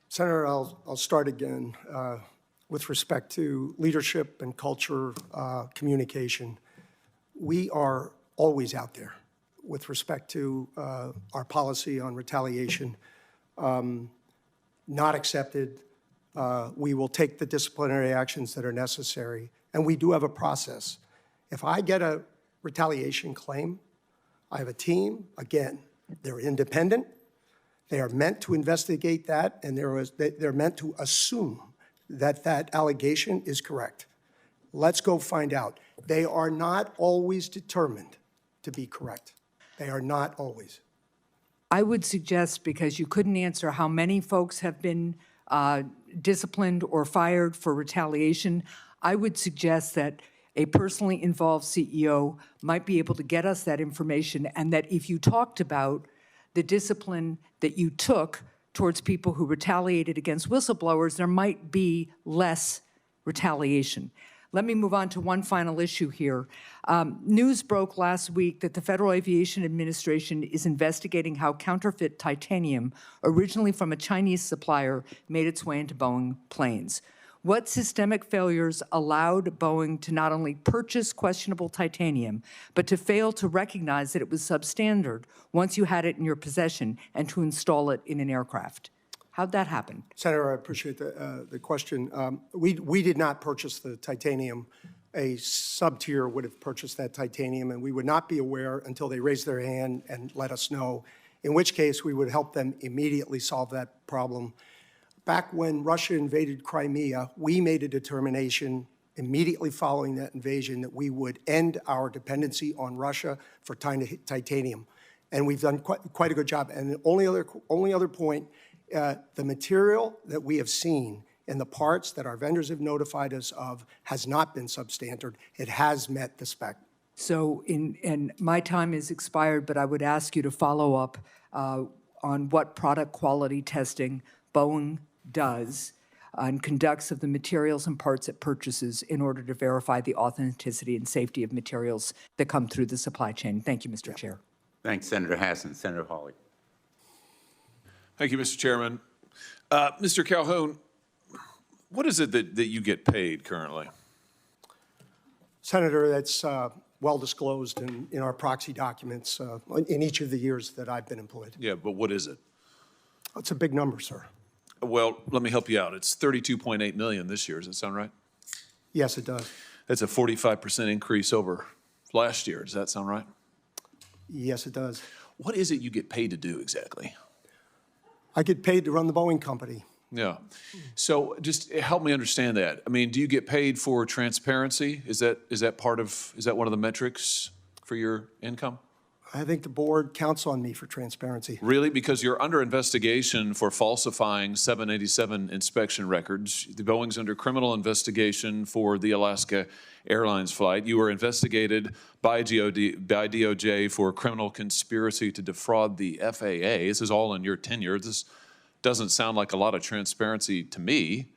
Senator, I'll start again with respect to leadership and culture communication. We are always out there with respect to our policy on retaliation. Not accepted. We will take the disciplinary actions that are necessary, and we do have a process. If I get a retaliation claim, I have a team. Again, they're independent. They are meant to investigate that, and they're meant to assume that that allegation is correct. Let's go find out. They are not always determined to be correct. They are not always. I would suggest, because you couldn't answer how many folks have been disciplined or fired for retaliation, I would suggest that a personally involved CEO might be able to get us that information, and that if you talked about the discipline that you took towards people who retaliated against whistleblowers, there might be less retaliation. Let me move on to one final issue here. News broke last week that the Federal Aviation Administration is investigating how counterfeit titanium, originally from a Chinese supplier, made its way into Boeing planes. What systemic failures allowed Boeing to not only purchase questionable titanium, but to fail to recognize that it was substandard once you had it in your possession and to install it in an aircraft? How'd that happen? Senator, I appreciate the question. We did not purchase the titanium. A sub-tier would have purchased that titanium, and we would not be aware until they raised their hand and let us know, in which case we would help them immediately solve that problem. Back when Russia invaded Crimea, we made a determination immediately following that invasion that we would end our dependency on Russia for titanium. And we've done quite a good job. And the only other point, the material that we have seen in the parts that our vendors have notified us of has not been substandard. It has met the spec. So, and my time is expired, but I would ask you to follow up on what product quality testing Boeing does and conducts of the materials and parts it purchases in order to verify the authenticity and safety of materials that come through the supply chain. Thank you, Mr. Chair. Thanks, Senator Hassan. Senator Hawley. Thank you, Mr. Chairman. Mr. Calhoun, what is it that you get paid currently? Senator, that's well disclosed in our proxy documents in each of the years that I've been employed. Yeah, but what is it? It's a big number, sir. Well, let me help you out. It's $32.8 million this year. Does that sound right? Yes, it does. That's a 45% increase over last year. Does that sound right? Yes, it does. What is it you get paid to do exactly? I get paid to run the Boeing company. Yeah. So just help me understand that. I mean, do you get paid for transparency? Is that one of the metrics for your income? I think the board counts on me for transparency. Really? Because you're under investigation for falsifying 787 inspection records. The Boeing's under criminal investigation for the Alaska Airlines flight. You were investigated by DOJ for criminal conspiracy to defraud the FAA. This is all in your tenure. This doesn't sound like a lot of transparency to me.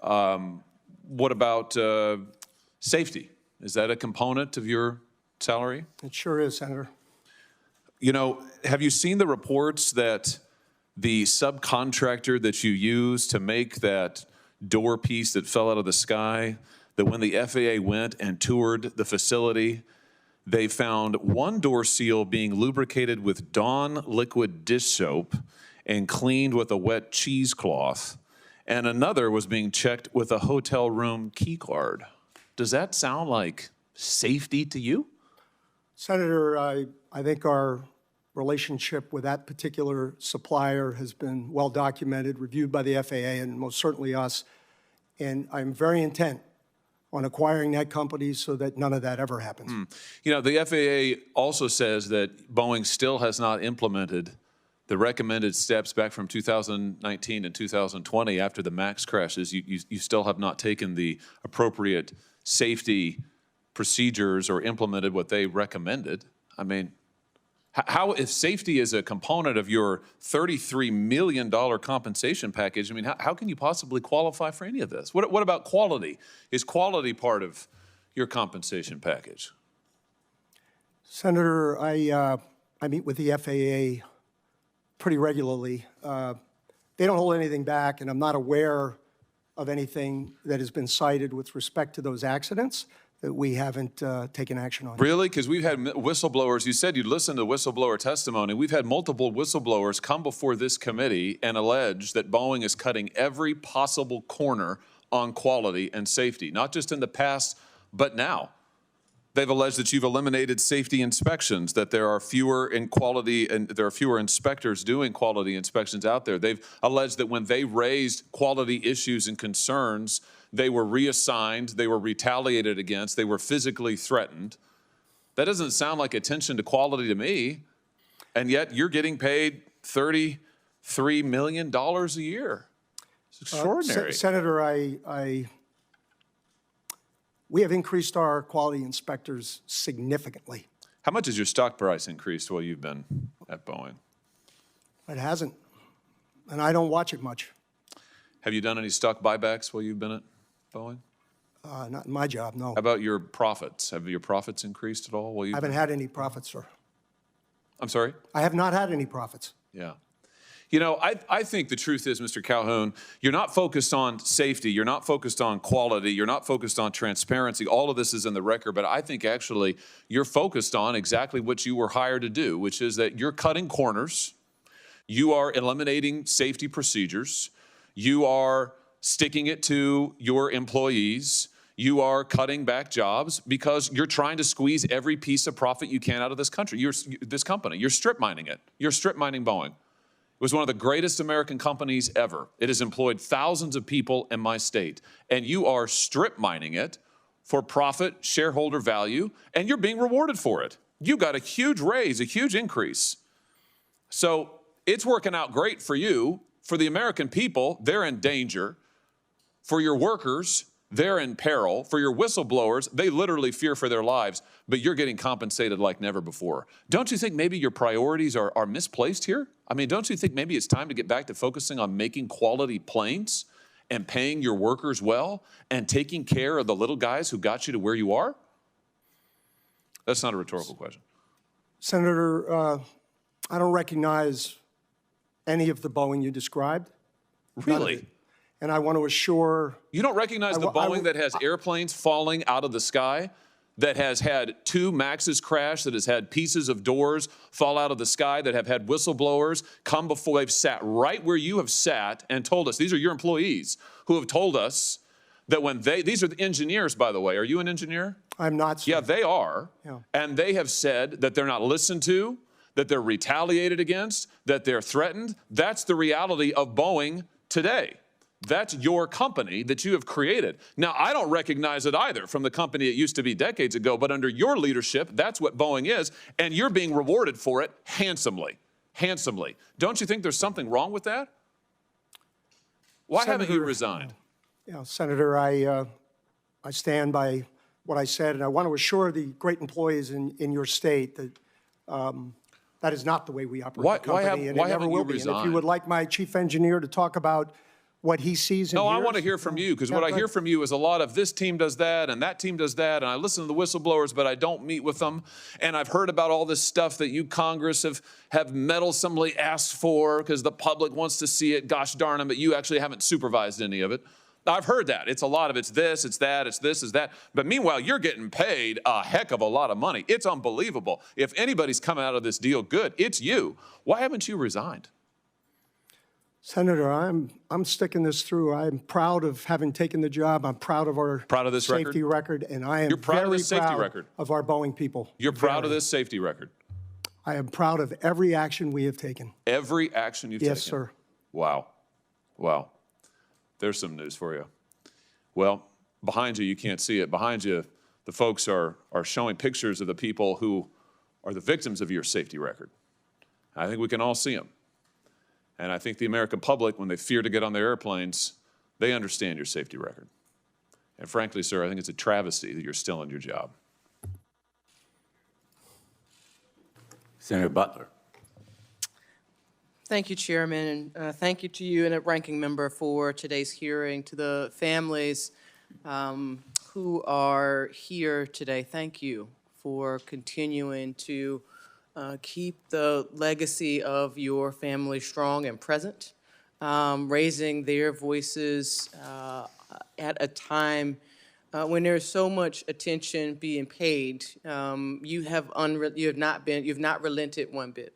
What about safety? Is that a component of your salary? It sure is, Senator. You know, have you seen the reports that the subcontractor that you used to make that door piece that fell out of the sky, that when the FAA went and toured the facility, they found one door seal being lubricated with Dawn liquid dish soap and cleaned with a wet cheesecloth, and another was being checked with a hotel room key card. Does that sound like safety to you? Senator, I think our relationship with that particular supplier has been well documented, reviewed by the FAA and most certainly us. And I'm very intent on acquiring that company so that none of that ever happens. You know, the FAA also says that Boeing still has not implemented the recommended steps back from 2019 and 2020 after the MAX crashes. You still have not taken the appropriate safety procedures or implemented what they recommended. I mean, how, if safety is a component of your $33 million compensation package, I mean, how can you possibly qualify for any of this? What about quality? Is quality part of your compensation package? Senator, I meet with the FAA pretty regularly. They don't hold anything back, and I'm not aware of anything that has been cited with respect to those accidents that we haven't taken action on. Really? Because we've had whistleblowers, you said you'd listen to whistleblower testimony. We've had multiple whistleblowers come before this committee and allege that Boeing is cutting every possible corner on quality and safety, not just in the past, but now. They've alleged that you've eliminated safety inspections, that there are fewer in quality and there are fewer inspectors doing quality inspections out there. They've alleged that when they raised quality issues and concerns, they were reassigned, they were retaliated against, they were physically threatened. That doesn't sound like attention to quality to me, and yet you're getting paid $33 million a year. It's extraordinary. Senator, we have increased our quality inspectors significantly. How much has your stock price increased while you've been at Boeing? It hasn't, and I don't watch it much. Have you done any stock buybacks while you've been at Boeing? Not in my job, no. How about your profits? Have your profits increased at all while I you've haven't had any profits, sir. I'm sorry? I have not had any profits. Yeah. You know, I think the truth is, Mr. Calhoun, you're not focused on safety, you're not focused on quality, you're not focused on transparency. All of this is in the record, but I think actually you're focused on exactly what you were hired to do, which is that you're cutting corners, you are eliminating safety procedures, you are sticking it to your employees, you are cutting back jobs because you're trying to squeeze every piece of profit you can out of this country, this company. You're strip mining it. You're strip mining Boeing. It was one of the greatest American companies ever. It has employed thousands of people in my state, and you are strip mining it for profit, shareholder value, and you're being rewarded for it. You got a huge raise, a huge increase. So it's working out great for you. For the American people, they're in danger. For your workers, they're in peril. For your whistleblowers, they literally fear for their lives, but you're getting compensated like never before. Don't you think maybe your priorities are misplaced here? I mean, don't you think maybe it's time to get back to focusing on making quality planes and paying your workers well and taking care of the little guys who got you to where you are? That's not a rhetorical question. Senator, I don't recognize any of the Boeing you described. Really? And I want to assure... You don't recognize the Boeing that has airplanes falling out of the sky, that has had 2 Maxes crash, that has had pieces of doors fall out of the sky, that have had whistleblowers come before, they've sat right where you have sat and told us, these are your employees who have told us that when these are the engineers, by the way. Are you an engineer? I'm not, sir. Yeah, they are. Yeah. And they have said that they're not listened to, that they're retaliated against, that they're threatened. That's the reality of Boeing today. That's your company that you have created. Now, I don't recognize it either from the company it used to be decades ago, but under your leadership, that's what Boeing is, and you're being rewarded for it handsomely, handsomely. Don't you think there's something wrong with that? Why haven't you resigned? Yeah, Senator, I stand by what I said, and I want to assure the great employees in your state that that is not the way we operate the company, and it never will be. And if you would like my chief engineer to talk about what he sees and hears. No, I want to hear from you, because what I hear from you is a lot of this team does that and that team does that, and I listen to the whistleblowers, but I don't meet with them. And I've heard about all this stuff that you Congress have meddlesomely asked for because the public wants to see it, gosh darn them, but you actually haven't supervised any of it. I've heard that. It's a lot of it's this, it's that, it's this, it's that. But meanwhile, you're getting paid a heck of a lot of money. It's unbelievable. If anybody's coming out of this deal good, it's you. Why haven't you resigned? Senator, I'm sticking this through. I'm proud of having taken the job. I'm proud of our safety record, and I am very proud of our Boeing people. You're proud of this safety record? I am proud of every action we have taken. Every action you've taken? Yes, sir. Wow. Wow. There's some news for you. Well, behind you can't see it. Behind you, the folks are showing pictures of the people who are the victims of your safety record. I think we can all see them. And I think the American public, when they fear to get on their airplanes, they understand your safety record. And frankly, sir, I think it's a travesty that you're still in your job. Senator Butler. Thank you, Chairman, and thank you to you and a ranking member for today's hearing. To the families who are here today, thank you for continuing to keep the legacy of your family strong and present, raising their voices at a time when there's so much attention being paid. You've not relented one bit.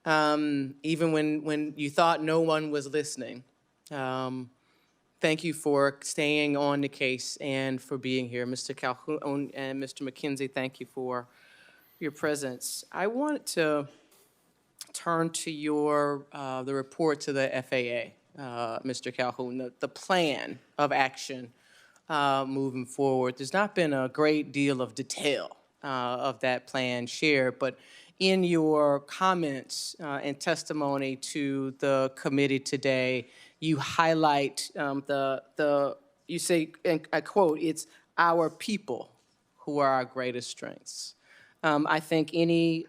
Even when you thought no one was listening. Thank you for staying on the case and for being here. Mr. Calhoun and Mr. McKenzie, thank you for your presence. I want to turn to the report to the FAA, Mr. Calhoun, the plan of action moving forward. There's not been a great deal of detail of that plan shared, but in your comments and testimony to the committee today, you highlight you say, and I quote, it's our people who are our greatest strengths. I think any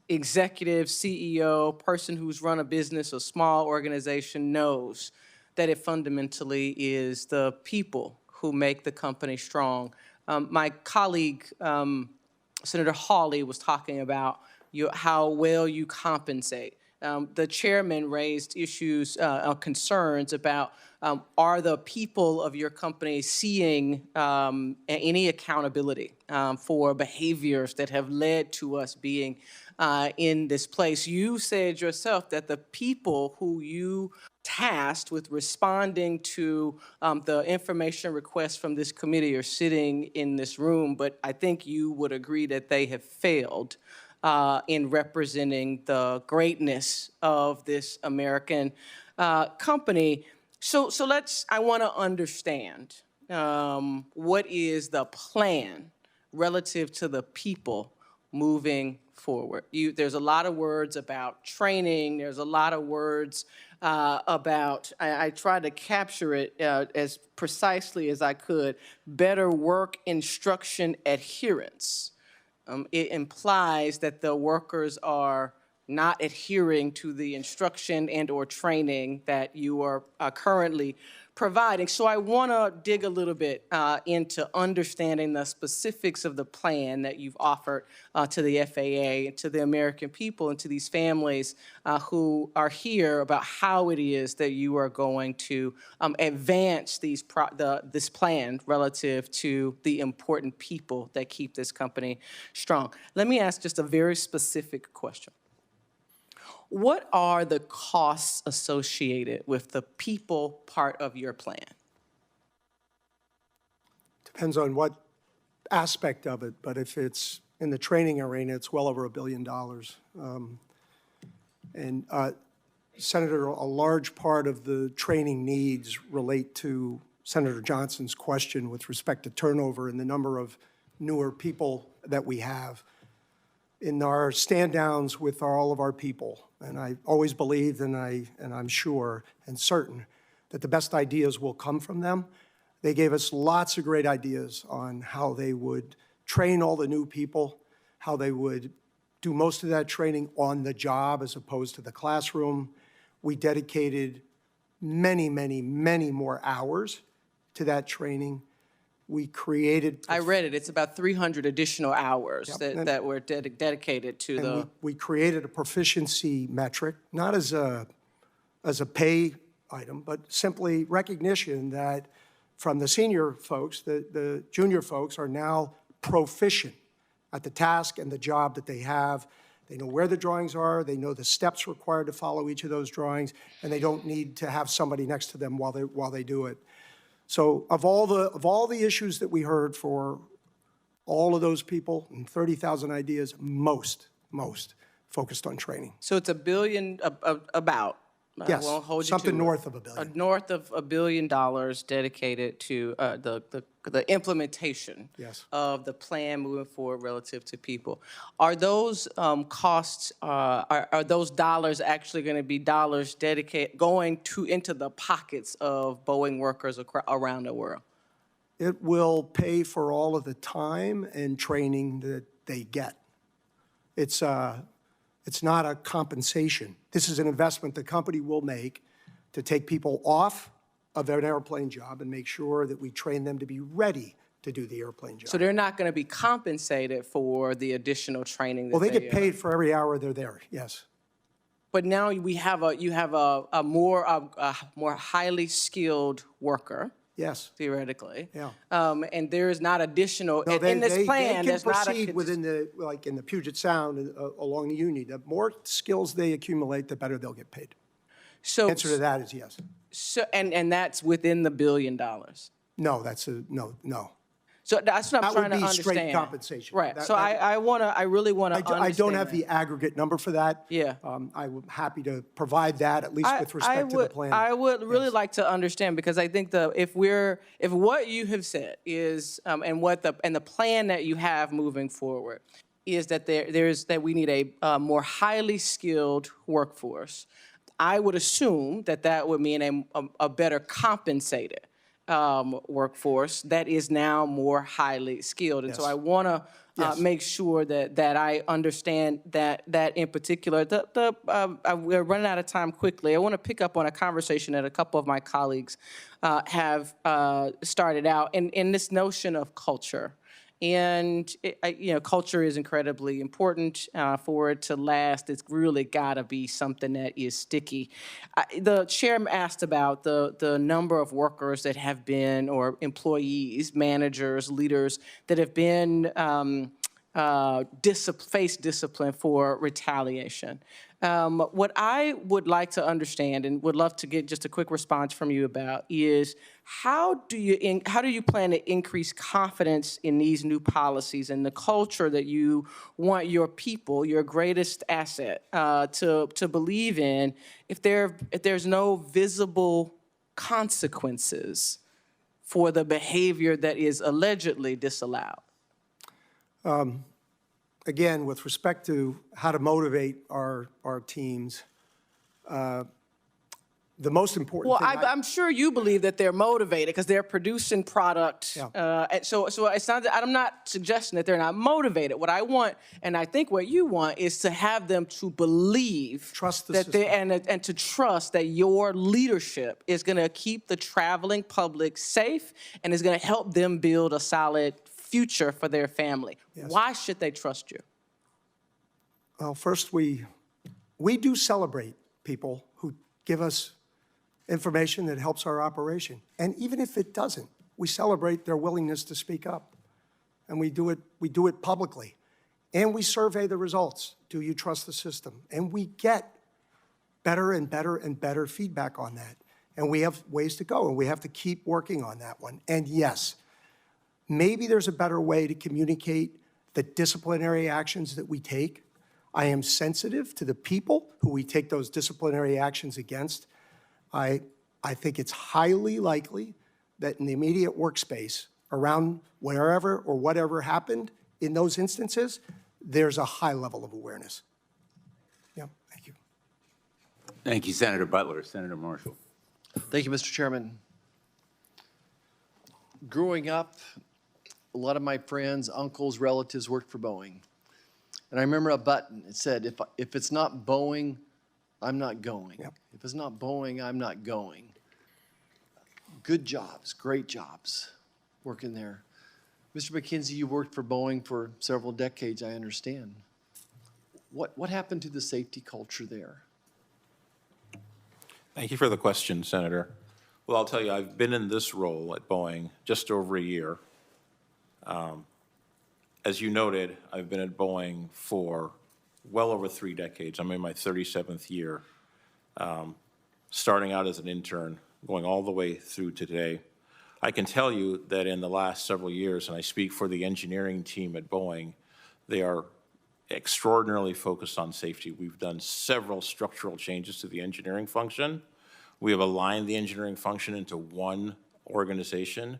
executive, CEO, person who's run a business or small organization knows that it fundamentally is the people who make the company strong. My colleague, Senator Hawley, was talking about how well you compensate. The chairman raised issues, concerns about are the people of your company seeing any accountability for behaviors that have led to us being in this place. You said yourself that the people who you tasked with responding to the information requests from this committee are sitting in this room, but I think you would agree that they have failed in representing the greatness of this American company. So I want to understand what is the plan relative to the people moving forward. There's a lot of words about training. There's a lot of words about, I tried to capture it as precisely as I could, better work instruction adherence. It implies that the workers are not adhering to the instruction and or training that you are currently providing. So I want to dig a little bit into understanding the specifics of the plan that you've offered to the FAA, to the American people, and to these families who are here about how it is that you are going to advance this plan relative to the important people that keep this company strong. Let me ask just a very specific question. What are the costs associated with the people part of your plan? Depends on what aspect of it, but if it's in the training arena, it's well over $1 billion. Senator, a large part of the training needs relate to Senator Johnson's question with respect to turnover and the number of newer people that we have. In our stand-downs with all of our people, and I always believed, and I'm sure and certain that the best ideas will come from them. They gave us lots of great ideas on how they would train all the new people, how they would do most of that training on the job as opposed to the classroom. We dedicated many, many, many more hours to that training. We created... I read it. It's about 300 additional hours that were dedicated to the... We created a proficiency metric, not as a pay item, but simply recognition that from the senior folks, the junior folks are now proficient at the task and the job that they have. They know where the drawings are, they know the steps required to follow each of those drawings, and they don't need to have somebody next to them while they do it. So of all the issues that we heard for all of those people and 30,000 ideas, most focused on training. So it's $1 billion, about. Yes, I won't hold something you to north of $1 billion. North of $1 billion dedicated to the implementation of the plan moving forward relative to people. Are those costs, are those dollars actually going to be dollars dedicated going into the pockets of Boeing workers around the world? It will pay for all of the time and training that they get. It's not a compensation. This is an investment the company will make to take people off of an airplane job and make sure that we train them to be ready to do the airplane job. So they're not going to be compensated for the additional training that Well, they get paid for every hour they're there, yes. But now you have a more highly skilled worker. Yes. Theoretically. Yeah. And there's not additional, No, in this plan, they there's can not a. proceed within the, like in the Puget Sound, along the Union. The more skills they accumulate, the better they'll get paid. So, Answer to that is yes. So, and that's within the $1 billion. No, that's a, no. So that's what I'm That trying would to be understand. straight compensation. Right. That- So that- I really want to understand. I don't have that. the aggregate number for that. Yeah. I'm happy to provide that, at least with respect to the plan. I would really like to understand, because I think if what you have said is, and the plan that you have moving forward is that that we need a more highly skilled workforce. I would assume that would mean a better compensated workforce that is now more highly skilled. And so Yes. I want to make sure that I understand that in particular. We're running out of time quickly. I want to pick up on a conversation that a couple of my colleagues have started out in this notion of culture. And, culture is incredibly important for it to last. It's really got to be something that is sticky. The chair asked about the number of workers that have been, or employees, managers, leaders, that have been faced discipline for retaliation. What I would like to understand, and would love to get just a quick response from you about, is how do you plan to increase confidence in these new policies and the culture that you want your people, your greatest asset, to believe in, if there's no visible consequences for the behavior that is allegedly disallowed? Again, with respect to how to motivate our teams, the most important thing. I'm sure you believe that they're motivated because they're producing product. Yeah. And so it's not that I'm not suggesting that they're not motivated. What I want, and I think what you want, is to have them to believe Trust the that system. and to trust that your leadership is going to keep the traveling public safe and is going to help them build a solid future for their family. Yes. Why should they trust you? Well, first, we do celebrate people who give us information that helps our operation. And even if it doesn't, we celebrate their willingness to speak up. And we do it publicly. And we survey the results. Do you trust the system? And we get better and better and better feedback on that. And we have ways to go, and we have to keep working on that one. And yes, maybe there's a better way to communicate the disciplinary actions that we take. I am sensitive to the people who we take those disciplinary actions against. I think it's highly likely that in the immediate workspace, around wherever or whatever happened in those instances, there's a high level of awareness. Yeah, thank you. Thank you, Senator Butler. Senator Marshall. Thank you, Mr. Chairman. Growing up, a lot of my friends, uncles, relatives worked for Boeing. And I remember a button. It said, if it's not Boeing, I'm not going. Yep. If it's not Boeing, I'm not going. Good jobs, great jobs working there. Mr. McKenzie, you worked for Boeing for several decades, I understand. What happened to the safety culture there? Thank you for the question, Senator. Well, I'll tell you, I've been in this role at Boeing just over a year. As you noted, I've been at Boeing for well over 3 decades. I'm in my 37th year, starting out as an intern, going all the way through to today. I can tell you that in the last several years, and I speak for the engineering team at Boeing, they are extraordinarily focused on safety. We've done several structural changes to the engineering function. We have aligned the engineering function into one organization.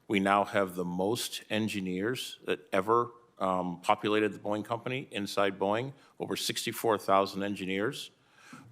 We now have the most engineers that ever populated the Boeing company inside Boeing, over 64,000 engineers.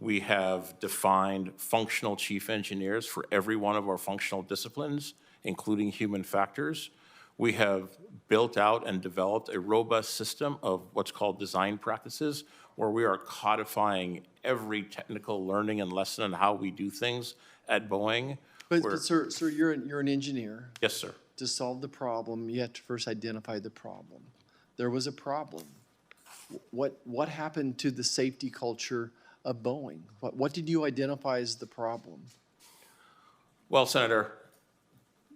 We have defined functional chief engineers for every one of our functional disciplines, including human factors. We have built out and developed a robust system of what's called design practices, where we are codifying every technical learning and lesson on how we do things at Boeing. But sir, you're an engineer. Yes, sir. To solve the problem, you have to first identify the problem. There was a problem. What happened to the safety culture of Boeing? What did you identify as the problem? Well, Senator,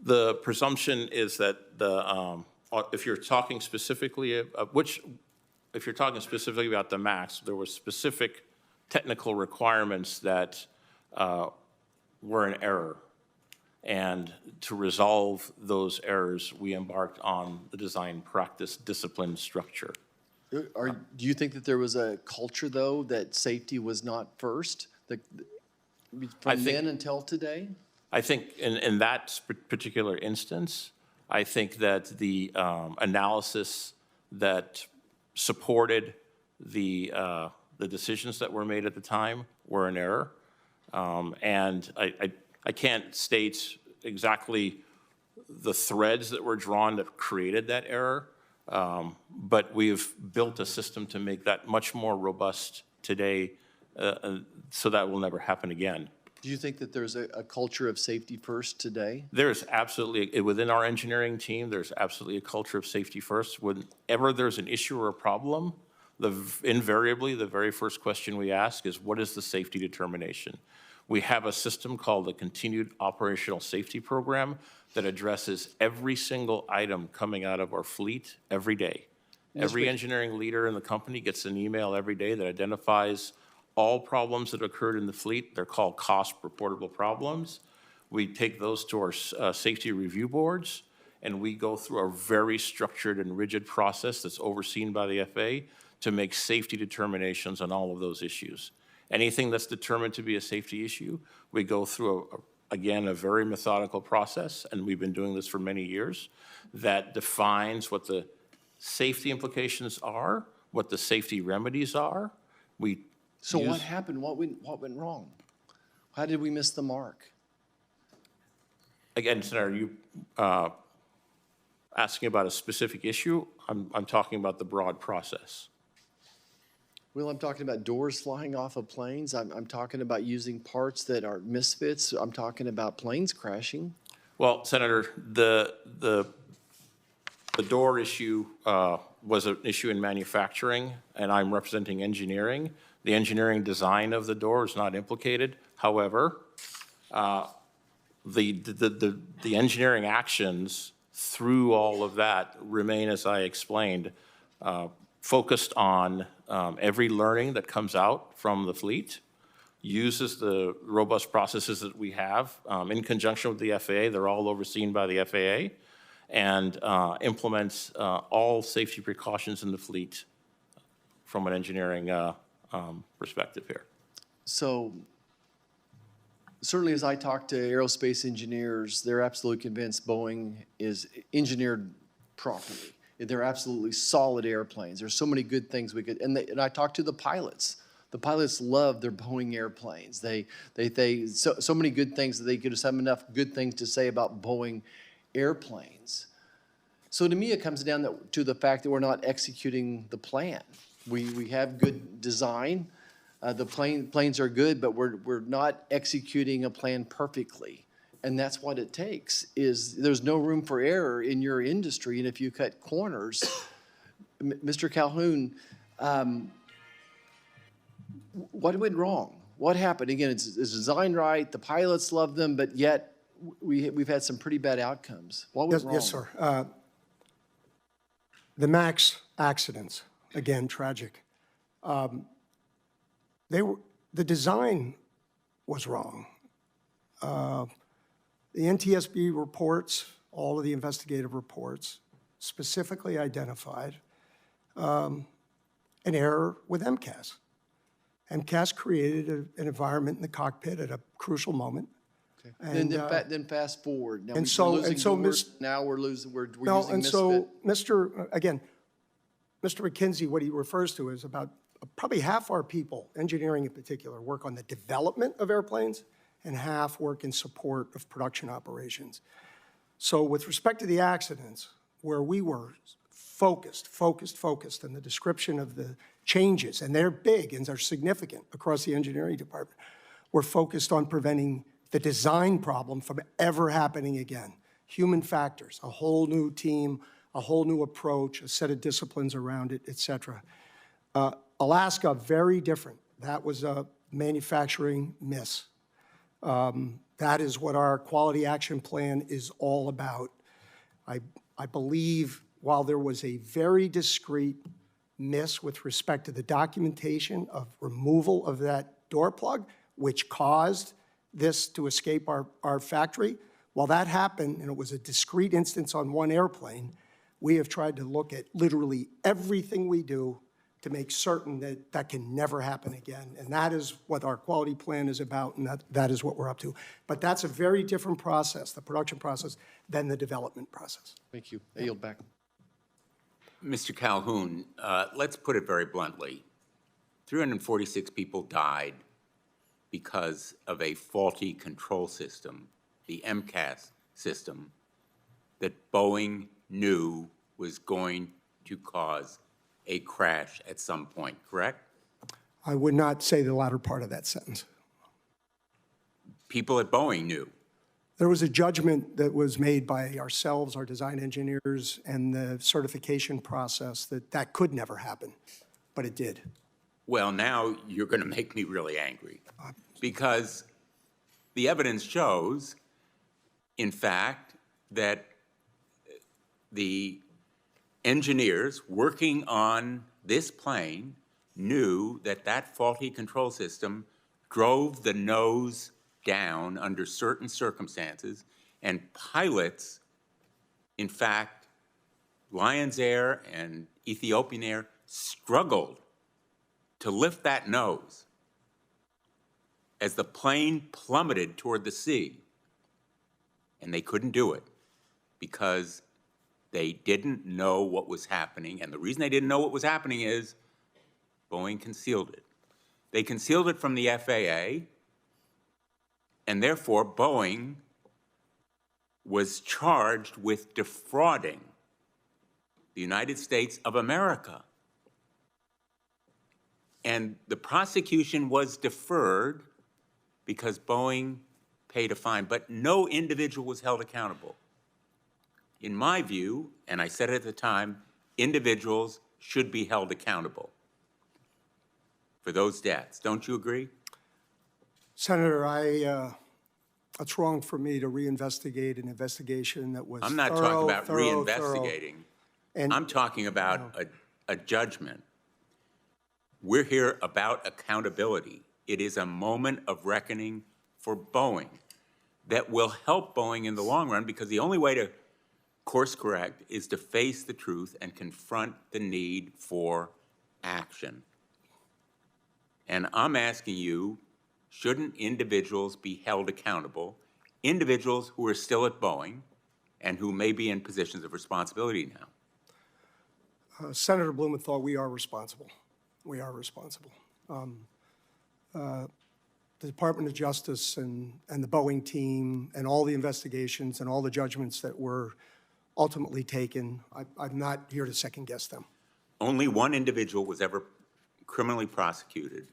the presumption is that if you're talking specifically if you're talking specifically about the MAX, there were specific technical requirements that were an error. And to resolve those errors, we embarked on the design practice discipline structure. Do you think that there was a culture, though, that safety was not first, from then until today? I think in that particular instance, I think that the analysis that supported the decisions that were made at the time were an error. And I can't state exactly the threads that were drawn that created that error, but we've built a system to make that much more robust today, so that will never happen again. Do you think that there's a culture of safety first today? There's absolutely, within our engineering team, there's absolutely a culture of safety first. Whenever there's an issue or a problem, invariably the very first question we ask is, what is the safety determination? We have a system called the Continued Operational Safety Program that addresses every single item coming out of our fleet every day. Every engineering leader in the company gets an email every day that identifies all problems that occurred in the fleet. They're called cost reportable problems. We take those to our safety review boards, and we go through a very structured and rigid process that's overseen by the FAA to make safety determinations on all of those issues. Anything that's determined to be a safety issue, we go through, again, a very methodical process, and we've been doing this for many years, that defines what the safety implications are, what the safety remedies are. So what happened? What went wrong? How did we miss the mark? Again, Senator, you asking about a specific issue? I'm talking about the broad process. Well, I'm talking about doors flying off of planes. I'm talking about using parts that are misfits. I'm talking about planes crashing. Well, Senator, the door issue was an issue in manufacturing, and I'm representing engineering. The engineering design of the door is not implicated. However, the engineering actions through all of that remain, as I explained, focused on every learning that comes out from the fleet, uses the robust processes that we have in conjunction with the FAA. They're all overseen by the FAA, and implements all safety precautions in the fleet from an engineering perspective here. So certainly as I talk to aerospace engineers, they're absolutely convinced Boeing is engineered properly. They're absolutely solid airplanes. There's so many good things we could, and I talked to the pilots. The pilots love their Boeing airplanes. So many good things that they could have enough good things to say about Boeing airplanes. So to me, it comes down to the fact that we're not executing the plan. We have good design. The planes are good, but we're not executing a plan perfectly. And that's what it takes, is there's no room for error in your industry. And if you cut corners, Mr. Calhoun, what went wrong? What happened? Again, it's designed right. The pilots love them, but yet we've had some pretty bad outcomes. What went wrong? Yes, sir. The MAX accidents, again, tragic. The design was wrong. The NTSB reports, all of the investigative reports, specifically identified an error with MCAS. MCAS created an environment in the cockpit at a crucial moment. Okay. And, then fast forward. Now and so now we're using and so misfit. Mr. McKenzie, what he refers to is about probably half our people, engineering in particular, work on the development of airplanes, and half work in support of production operations. So with respect to the accidents, where we were focused, and the description of the changes, and they're big and they're significant across the engineering department, we're focused on preventing the design problem from ever happening again. Human factors, a whole new team, a whole new approach, a set of disciplines around it, et cetera. Alaska, very different. That was a manufacturing miss. That is what our quality action plan is all about. I believe while there was a very discreet miss with respect to the documentation of removal of that door plug, which caused this to escape our factory, while that happened, and it was a discrete instance on one airplane, we have tried to look at literally everything we do to make certain that that can never happen again. And that is what our quality plan is about, and that is what we're up to. But that's a very different process, the production process, than the development process. Thank you. I yield back. Mr. Calhoun, let's put it very bluntly. 346 people died because of a faulty control system, the MCAS system, that Boeing knew was going to cause a crash at some point, correct? I would not say the latter part of that sentence. People at Boeing knew. There was a judgment that was made by ourselves, our design engineers, and the certification process that that could never happen, but it did. Well, now you're going to make me really angry because the evidence shows, in fact, that the engineers working on this plane knew that that faulty control system drove the nose down under certain circumstances, and pilots, in fact, Lions Air and Ethiopian Air struggled to lift that nose as the plane plummeted toward the sea, and they couldn't do it because they didn't know what was happening, and the reason they didn't know what was happening is Boeing concealed it. They concealed it from the FAA, and therefore Boeing was charged with defrauding the United States of America. And the prosecution was deferred because Boeing paid a fine, but no individual was held accountable. In my view, and I said it at the time, individuals should be held accountable for those deaths. Don't you agree? Senator, it's wrong for me to reinvestigate an investigation that was I'm not thorough, talking about thorough. reinvestigating. And I'm talking about a judgment. We're here about accountability. It is a moment of reckoning for Boeing that will help Boeing in the long run, because the only way to course correct is to face the truth and confront the need for action. And I'm asking you, shouldn't individuals be held accountable, individuals who are still at Boeing and who may be in positions of responsibility now? Senator Blumenthal, we are responsible. We are responsible. The Department of Justice and the Boeing team and all the investigations and all the judgments that were ultimately taken, I'm not here to second guess them. Only one individual was ever criminally prosecuted,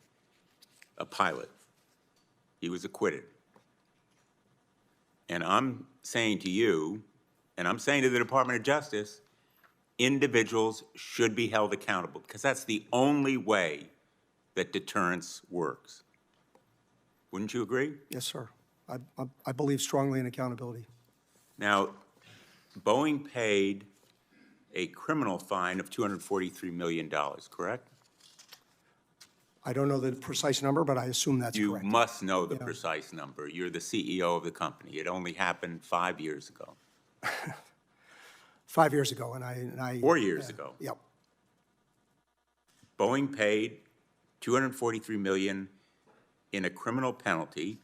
a pilot. He was acquitted. And I'm saying to you, and I'm saying to the Department of Justice, individuals should be held accountable, because that's the only way that deterrence works. Wouldn't you agree? Yes, sir. I believe strongly in accountability. Now, Boeing paid a criminal fine of $243 million, correct? I don't know the precise number, but I assume that's correct. You must know the precise number. You're the CEO of the company. It only happened 5 years ago. 5 years ago, and I 4 years ago. Yep. Boeing paid $243 million in a criminal penalty.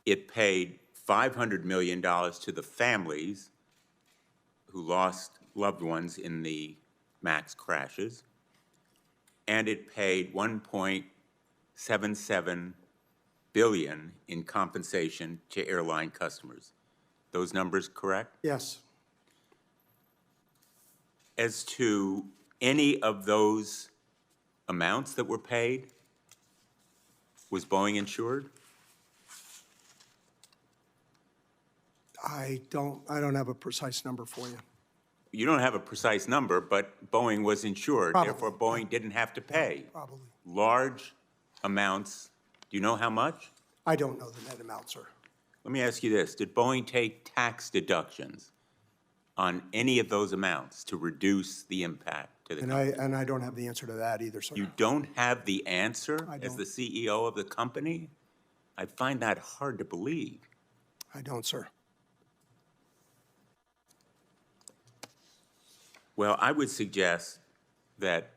It paid $500 million to the families who lost loved ones in the MAX crashes, and it paid $1.77 billion in compensation to airline customers. Those numbers correct? Yes. as to any of those amounts that were paid? Was Boeing insured? I don't have a precise number for you. You don't have a precise number, but Boeing was insured. Probably. Therefore, Boeing didn't have to pay Probably. large amounts. Do you know how much? I don't know the net amount, sir. Let me ask you this. Did Boeing take tax deductions on any of those amounts to reduce the impact to the company? And I don't have the answer to that either, sir. You don't have the answer I as don't. the CEO of the company? I find that hard to believe. I don't, sir. Well, I would suggest that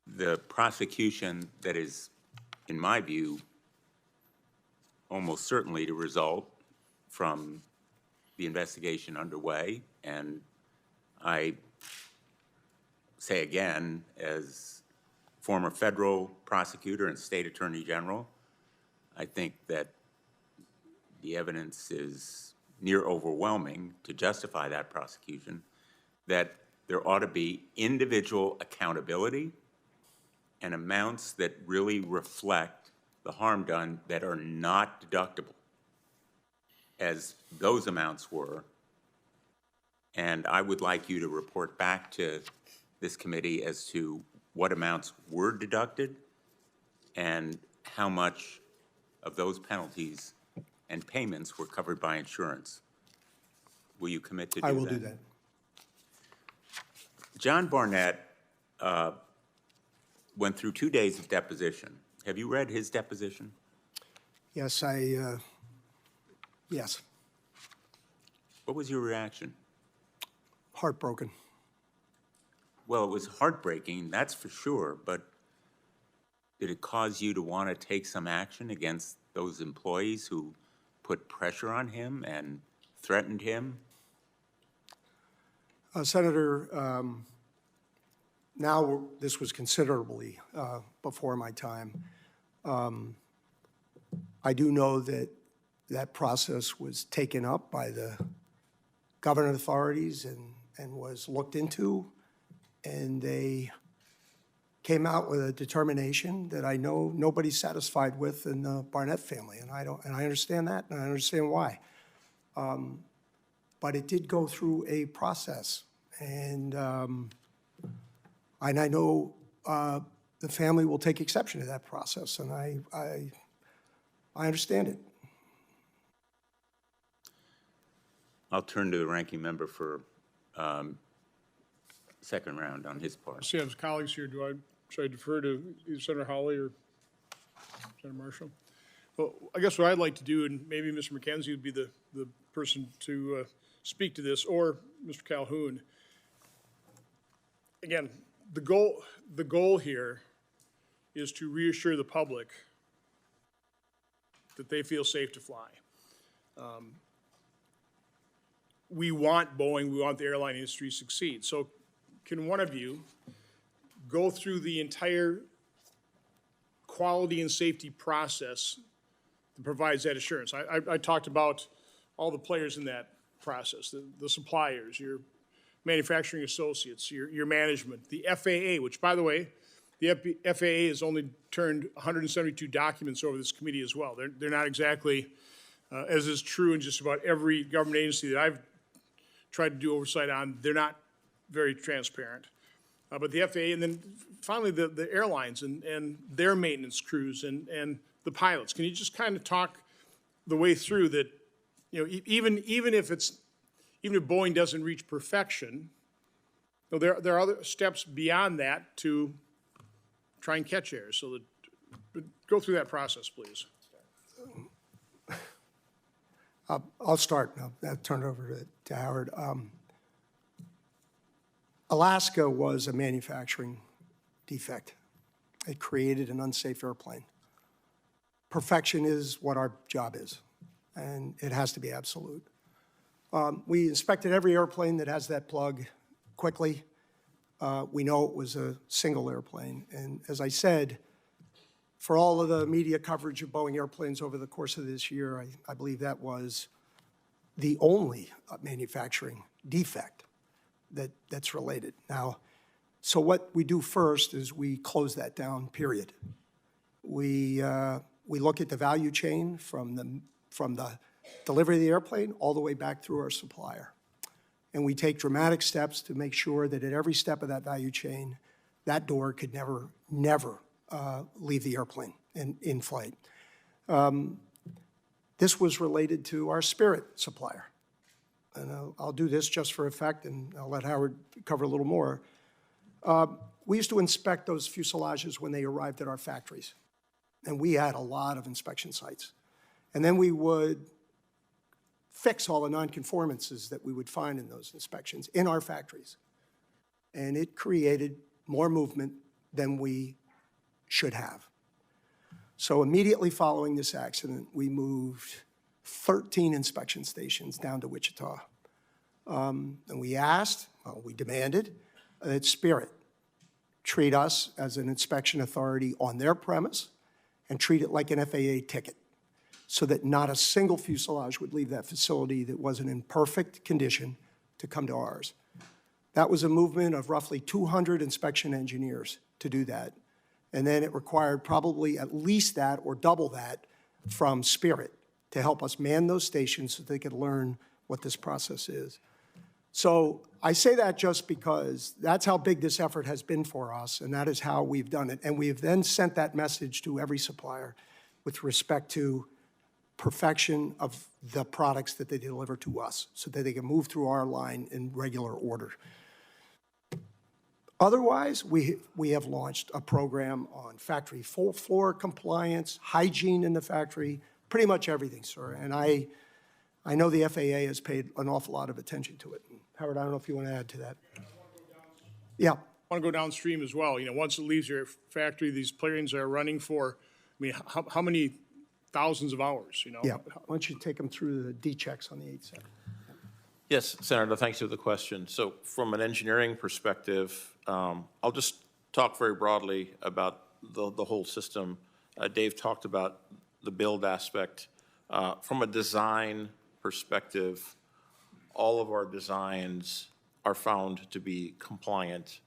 the prosecution that is, in my view, almost certainly to result from the investigation underway, and I say again, as former federal prosecutor and state attorney general, I think that the evidence is near overwhelming to justify that prosecution, that there ought to be individual accountability and amounts that really reflect the harm done that are not deductible, as those amounts were. And I would like you to report back to this committee as to what amounts were deducted and how much of those penalties and payments were covered by insurance. Will you commit to do that? I will do that. John Barnett went through 2 days of deposition. Have you read his deposition? Yes, yes, What was your reaction? heartbroken. Well, it was heartbreaking, that's for sure, but did it cause you to want to take some action against those employees who put pressure on him and threatened him? Senator, now this was considerably before my time. I do know that that process was taken up by the governing authorities and was looked into, and they came out with a determination that I know nobody's satisfied with in the Barnett family, and I understand that, and I understand why. But it did go through a process, and I know the family will take exception to that process, and I understand it. I'll turn to the ranking member for second round on his part. See, I have colleagues here. Should I defer to either Senator Hawley or Senator Marshall? Well, I guess what I'd like to do, and maybe Mr. McKenzie would be the person to speak to this, or Mr. Calhoun. Again, the goal here is to reassure the public that they feel safe to fly. We want Boeing, we want the airline industry to succeed. So can one of you go through the entire quality and safety process that provides that assurance? I talked about all the players in that process, the suppliers, your manufacturing associates, your management, the FAA, which, by the way, the FAA has only turned 172 documents over this committee as well. They're not exactly, as is true in just about every government agency that I've tried to do oversight on, they're not very transparent. But the FAA, and then finally the airlines and their maintenance crews and the pilots. Can you just kind of talk the way through that, you know, even if Boeing doesn't reach perfection, you know, there are other steps beyond that to try and catch errors. So go through that process, please. I'll start. I'll turn it over to Howard. Alaska was a manufacturing defect. It created an unsafe airplane. Perfection is what our job is, and it has to be absolute. We inspected every airplane that has that plug quickly. We know it was a single airplane. And as I said, for all of the media coverage of Boeing airplanes over the course of this year, I believe that was the only manufacturing defect that's related. Now, so what we do first is we close that down, period. We look at the value chain from the delivery of the airplane all the way back through our supplier. And we take dramatic steps to make sure that at every step of that value chain, that door could never leave the airplane in flight. This was related to our Spirit supplier. And I'll do this just for effect, and I'll let Howard cover a little more. We used to inspect those fuselages when they arrived at our factories. And we had a lot of inspection sites. And then we would fix all the nonconformances that we would find in those inspections in our factories. And it created more movement than we should have. So immediately following this accident, we moved 13 inspection stations down to Wichita. And we asked, well, we demanded that Spirit treat us as an inspection authority on their premise and treat it like an FAA ticket, so that not a single fuselage would leave that facility that wasn't in perfect condition to come to ours. That was a movement of roughly 200 inspection engineers to do that. And then it required probably at least that or double that from Spirit to help us man those stations so they could learn what this process is. So I say that just because that's how big this effort has been for us, and that is how we've done it. And we've then sent that message to every supplier with respect to perfection of the products that they deliver to us so that they can move through our line in regular order. Otherwise, we have launched a program on factory full floor compliance, hygiene in the factory, pretty much everything, sir. And I know the FAA has paid an awful lot of attention to it. Howard, I don't know if you want to add to that. Yeah. I want to go downstream as well. You know, once it leaves your factory, these planes are running for, I mean, how many thousands of hours, you know? Yeah. Why don't you take them through the D checks on the 87? Yes, Senator, thanks for the question. So from an engineering perspective, I'll just talk very broadly about the whole system. Dave talked about the build aspect. From a design perspective, all of our designs are found to be compliant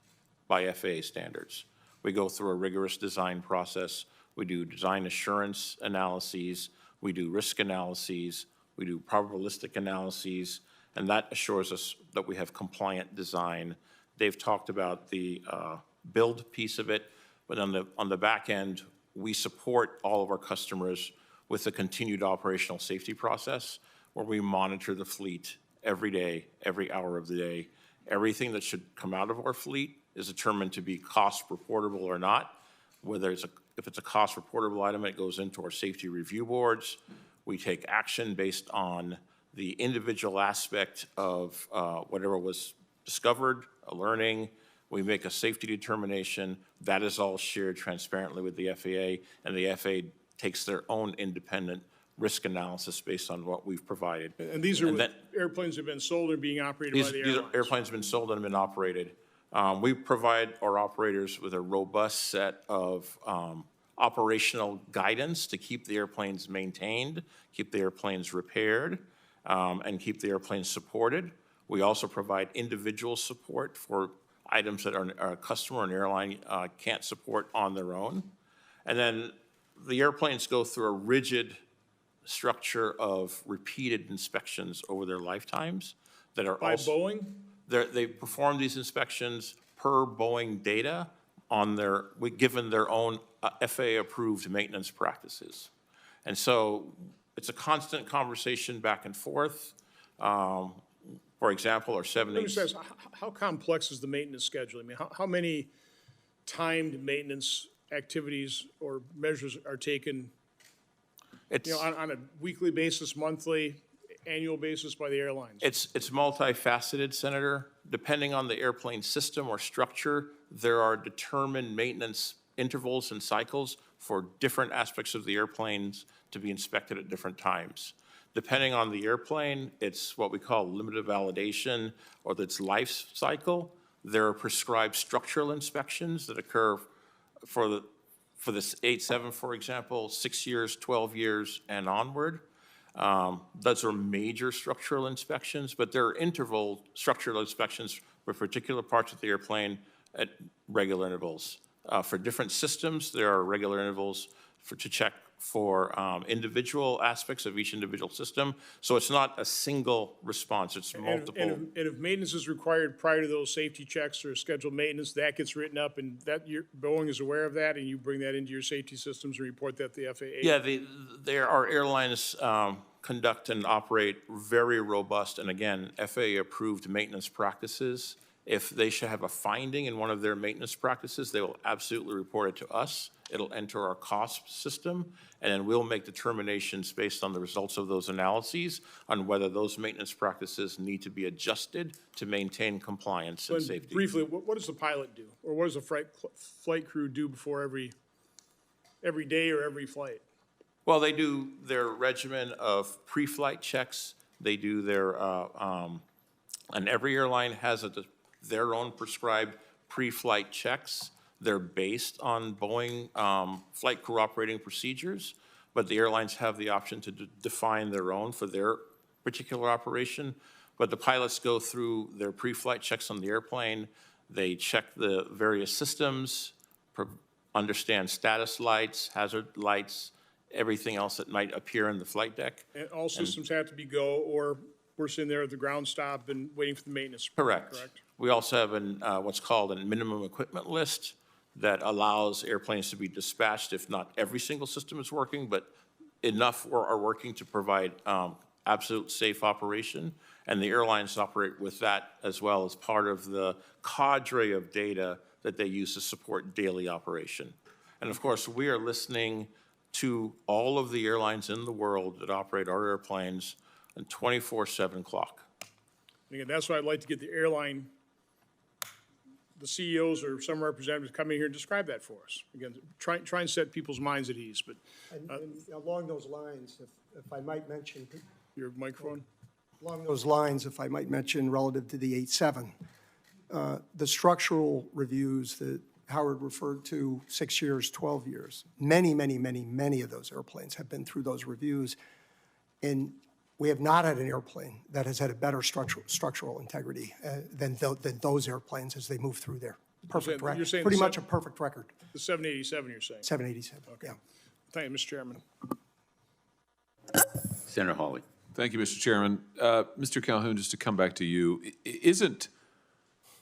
by FAA standards. We go through a rigorous design process. We do design assurance analyses. We do risk analyses. We do probabilistic analyses. And that assures us that we have compliant design. Dave talked about the build piece of it, but on the back end, we support all of our customers with a continued operational safety process where we monitor the fleet every day, every hour of the day. Everything that should come out of our fleet is determined to be cost reportable or not. Whether if it's a cost reportable item, it goes into our safety review boards. We take action based on the individual aspect of whatever was discovered, a learning. We make a safety determination. That is all shared transparently with the FAA, and the FAA takes their own independent risk analysis based on what we've provided. And these are airplanes that have been sold and being operated by the airlines. These airplanes have been sold and have been operated. We provide our operators with a robust set of operational guidance to keep the airplanes maintained, keep the airplanes repaired, and keep the airplanes supported. We also provide individual support for items that a customer and airline can't support on their own. And then the airplanes go through a rigid structure of repeated inspections over their lifetimes that are By Boeing? They perform these inspections per Boeing data on given their own FAA-approved maintenance practices. And so it's a constant conversation back and forth. For example, our 787. How complex is the maintenance schedule? I mean, how many timed maintenance activities or measures are taken, on a weekly basis, monthly, annual basis by the airlines? It's multifaceted, Senator. Depending on the airplane system or structure, there are determined maintenance intervals and cycles for different aspects of the airplanes to be inspected at different times. Depending on the airplane, it's what we call limited validation or its life cycle. There are prescribed structural inspections that occur for this 87, for example, 6 years, 12 years, and onward. Those are major structural inspections, but there are interval structural inspections with particular parts of the airplane at regular intervals. For different systems, there are regular intervals to check for individual aspects of each individual system. So it's not a single response, it's multiple. And if maintenance is required prior to those safety checks or scheduled maintenance, that gets written up, and Boeing is aware of that, and you bring that into your safety systems and report that to the FAA? Yeah, there are airlines conduct and operate very robust, and again, FAA-approved maintenance practices. If they should have a finding in one of their maintenance practices, they will absolutely report it to us. It'll enter our cost system, and then we'll make determinations based on the results of those analyses on whether those maintenance practices need to be adjusted to maintain compliance and safety. Briefly, what does the pilot do? Or what does the flight crew do before every day or every flight? Well, they do their regimen of pre-flight checks. They do their, and every airline has their own prescribed pre-flight checks. They're based on Boeing flight crew operating procedures, but the airlines have the option to define their own for their particular operation. But the pilots go through their pre-flight checks on the airplane. They check the various systems, understand status lights, hazard lights, everything else that might appear in the flight deck. And all systems have to be go, or we're sitting there at the ground stop and waiting for the maintenance. Correct. We also have what's called a minimum equipment list that allows airplanes to be dispatched if not every single system is working, but enough are working to provide absolute safe operation. And the airlines operate with that as well as part of the cadre of data that they use to support daily operation. And of course, we are listening to all of the airlines in the world that operate our airplanes on 24/7 clock. And again, that's why I'd like to get the airline, the CEOs or some representatives come in here and describe that for us. Again, try and set people's minds at ease, but. And along those lines, if I might mention. Your microphone? Along those lines, if I might mention relative to the 87, the structural reviews that Howard referred to, 6 years, 12 years, many of those airplanes have been through those reviews. And we have not had an airplane that has had a better structural integrity than those airplanes as they move through there. Perfect record. You're saying pretty much a perfect record. The 787, you're saying? 787, Okay. yeah. Thank you, Mr. Chairman. Senator Hawley. Thank you, Mr. Chairman. Mr. Calhoun, just to come back to you, isn't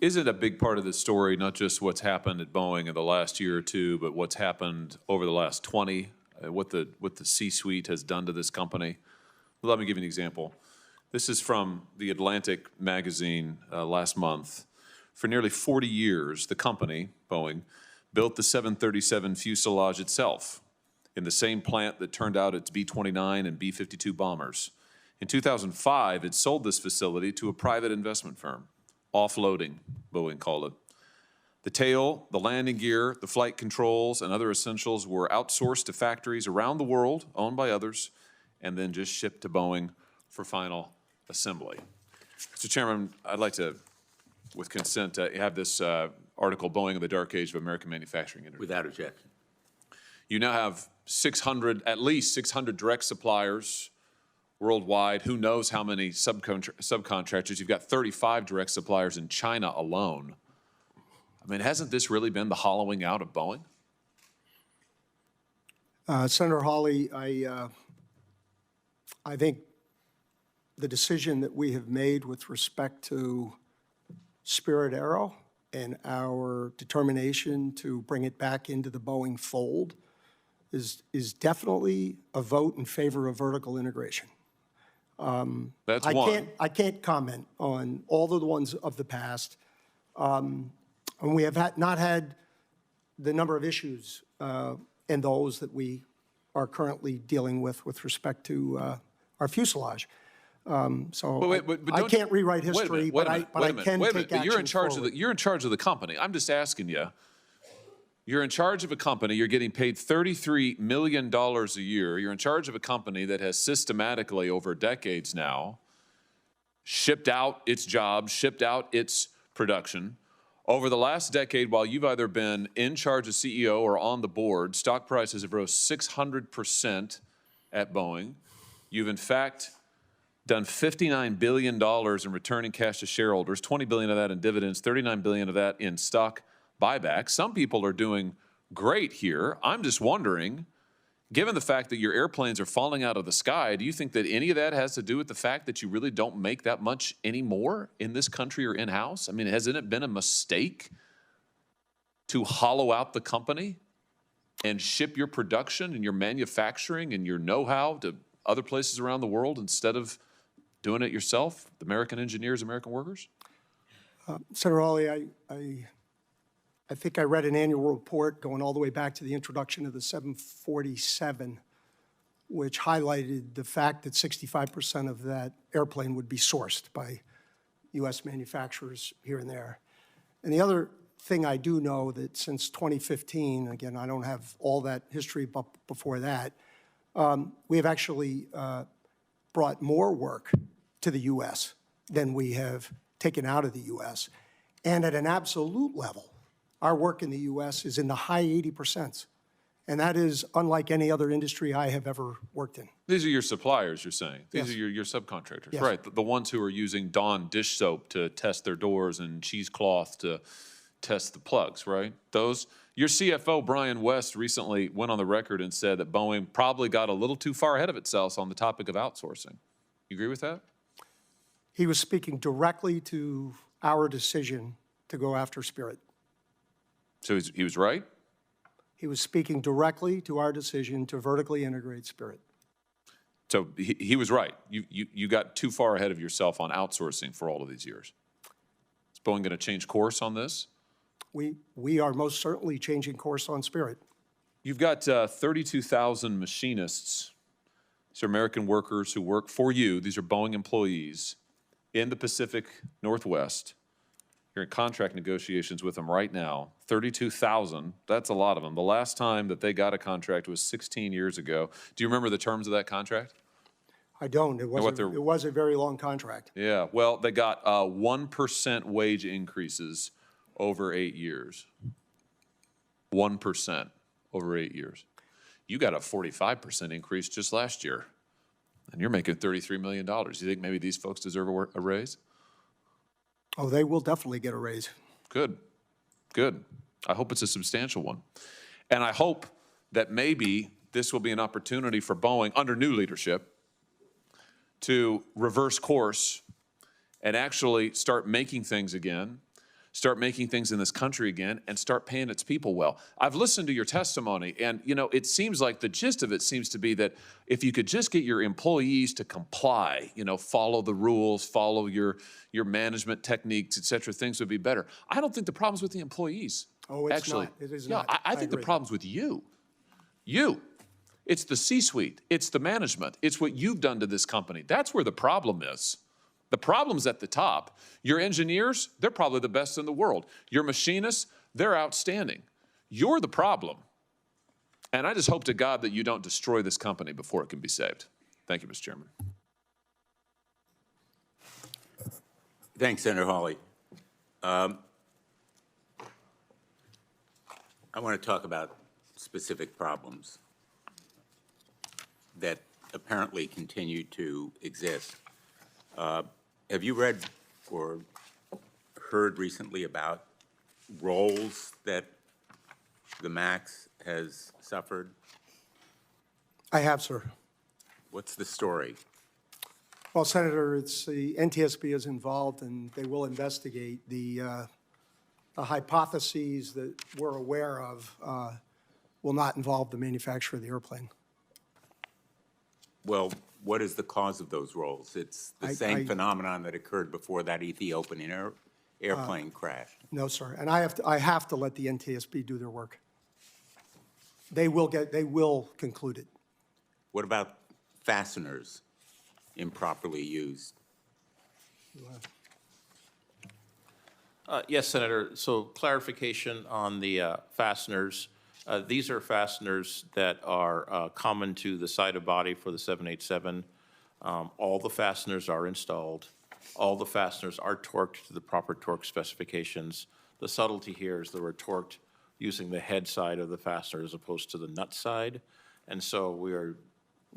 a big part of the story not just what's happened at Boeing in the last year or two, but what's happened over the last 20, what the C-suite has done to this company? Let me give you an example. This is from the Atlantic magazine last month. For nearly 40 years, the company, Boeing, built the 737 fuselage itself in the same plant that turned out its B-29 and B-52 bombers. In 2005, it sold this facility to a private investment firm. Offloading, Boeing called it. The tail, the landing gear, the flight controls, and other essentials were outsourced to factories around the world, owned by others, and then just shipped to Boeing for final assembly. Mr. Chairman, I'd like to, with consent, have this article, Boeing in the Dark Age of American Manufacturing Industry. Without objection. You now have at least 600 direct suppliers worldwide. Who knows how many subcontractors? You've got 35 direct suppliers in China alone. I mean, hasn't this really been the hollowing out of Boeing? Senator Hawley, I think the decision that we have made with respect to Spirit Aero and our determination to bring it back into the Boeing fold is definitely a vote in favor of vertical integration. That's one. I can't comment on all of the ones of the past. And we have not had the number of issues in those that we are currently dealing with respect to our fuselage. So I can't rewrite history, but I can take action You're in charge forward. you're in charge of the company. I'm just asking you. You're in charge of a company. You're getting paid $33 million a year. You're in charge of a company that has systematically, over decades now, shipped out its jobs, shipped out its production. Over the last decade, while you've either been in charge as CEO or on the board, stock prices have rose 600% at Boeing. You've, in fact, done $59 billion in returning cash to shareholders, $20 billion of that in dividends, $39 billion of that in stock buyback. Some people are doing great here. I'm just wondering, given the fact that your airplanes are falling out of the sky, do you think that any of that has to do with the fact that you really don't make that much anymore in this country or in-house? I mean, hasn't it been a mistake to hollow out the company and ship your production and your manufacturing and your know-how to other places around the world instead of doing it yourself, the American engineers, American workers? Senator Hawley, I think I read an annual report going all the way back to the introduction of the 747, which highlighted the fact that 65% of that airplane would be sourced by U.S. manufacturers here and there. And the other thing I do know that since 2015, again, I don't have all that history, but before that, we have actually brought more work to the U.S. than we have taken out of the U.S. And at an absolute level, our work in the U.S. is in the high 80%. And that is unlike any other industry I have ever worked in. These are your suppliers, you're saying? These Yes. are your subcontractors? Yes. Right, the ones who are using Dawn dish soap to test their doors and cheesecloth to test the plugs, right? Those. Your CFO, Brian West, recently went on the record and said that Boeing probably got a little too far ahead of itself on the topic of outsourcing. You agree with that? He was speaking directly to our decision to go after Spirit. So he was right? He was speaking directly to our decision to vertically integrate Spirit. So he was right. You got too far ahead of yourself on outsourcing for all of these years. Is Boeing going to change course on this? We are most certainly changing course on Spirit. You've got 32,000 machinists. These are American workers who work for you. These are Boeing employees in the Pacific Northwest. You're in contract negotiations with them right now. 32,000, that's a lot of them. The last time that they got a contract was 16 years ago. Do you remember the terms of that contract? I don't. It was a very long contract. Yeah, well, they got 1% wage increases over 8 years. 1% over 8 years. You got a 45% increase just last year, and you're making $33 million. You think maybe these folks deserve a raise? Oh, they will definitely get a raise. Good, good. I hope it's a substantial one. And I hope that maybe this will be an opportunity for Boeing, under new leadership, to reverse course and actually start making things again, start making things in this country again, and start paying its people well. I've listened to your testimony, and it seems like the gist of it seems to be that if you could just get your employees to comply, follow the rules, follow your management techniques, et cetera, things would be better. I don't think the problem's with the employees. Oh, it's actually. not. It is Yeah, not. I think the agree. problem's with you. You. It's the C-suite. It's the management. It's what you've done to this company. That's where the problem is. The problem's at the top. Your engineers, they're probably the best in the world. Your machinists, they're outstanding. You're the problem. And I just hope to God that you don't destroy this company before it can be saved. Thank you, Mr. Chairman. Thanks, Senator Hawley. I want to talk about specific problems that apparently continue to exist. Have you read or heard recently about rolls that the MAX has suffered? I have, sir. What's the story? Well, Senator, it's the NTSB is involved, and they will investigate the hypotheses that we're aware of will not involve the manufacturer of the airplane. Well, what is the cause of those rolls? It's the same phenomenon that occurred before that Ethiopian airplane crash. No, sir. And I have to let the NTSB do their work. They will conclude it. What about fasteners improperly used? Yes, Senator. So clarification on the fasteners. These are fasteners that are common to the side of body for the 787. All the fasteners are installed. All the fasteners are torqued to the proper torque specifications. The subtlety here is that we're torqued using the head side of the fastener as opposed to the nut side. And so we are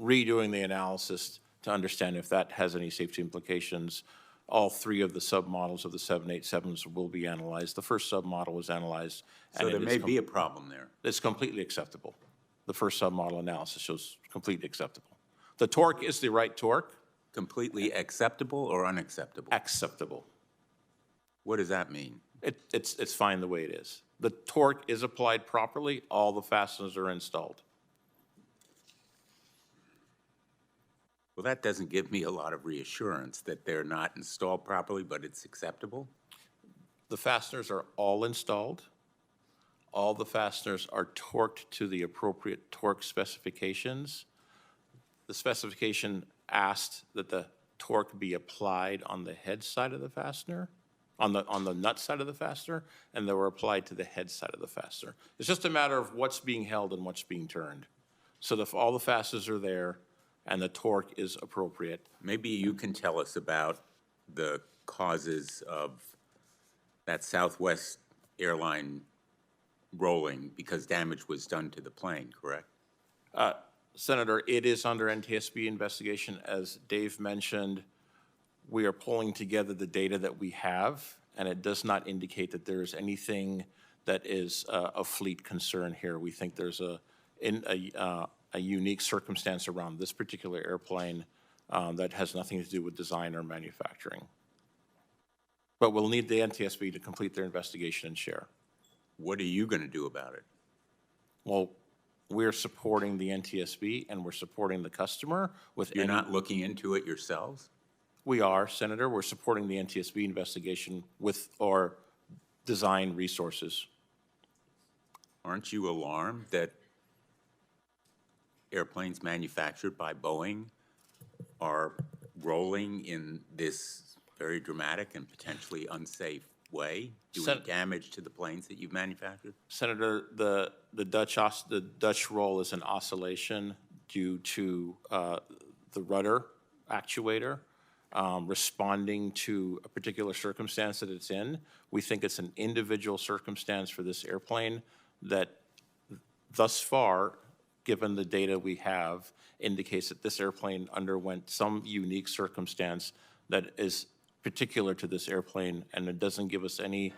redoing the analysis to understand if that has any safety implications. All three of the submodels of the 787s will be analyzed. The first submodel was analyzed. So and there it may is be a problem there. It's completely acceptable. The first submodel analysis shows completely acceptable. The torque is the right torque. Completely acceptable or unacceptable? Acceptable. What does that mean? It's fine the way it is. The torque is applied properly. All the fasteners are installed. Well, that doesn't give me a lot of reassurance that they're not installed properly, but it's acceptable. The fasteners are all installed. All the fasteners are torqued to the appropriate torque specifications. The specification asked that the torque be applied on the head side of the fastener, on the nut side of the fastener, and they were applied to the head side of the fastener. It's just a matter of what's being held and what's being turned. So all the fasteners are there, and the torque is appropriate. Maybe you can tell us about the causes of that Southwest airline rolling because damage was done to the plane, correct? Senator, it is under NTSB investigation. As Dave mentioned, we are pulling together the data that we have, and it does not indicate that there is anything that is a fleet concern here. We think there's a unique circumstance around this particular airplane that has nothing to do with design or manufacturing. But we'll need the NTSB to complete their investigation and share. What are you going to do about it? Well, we're supporting the NTSB and we're supporting the customer with You're not looking into it yourselves? We are, Senator. We're supporting the NTSB investigation with our design resources. Aren't you alarmed that airplanes manufactured by Boeing are rolling in this very dramatic and potentially unsafe way, doing damage to the planes that you've manufactured? Senator, the Dutch roll is an oscillation due to the rudder actuator responding to a particular circumstance that it's in. We think it's an individual circumstance for this airplane that thus far, given the data we have, indicates that this airplane underwent some unique circumstance that is particular to this airplane, and it doesn't give us any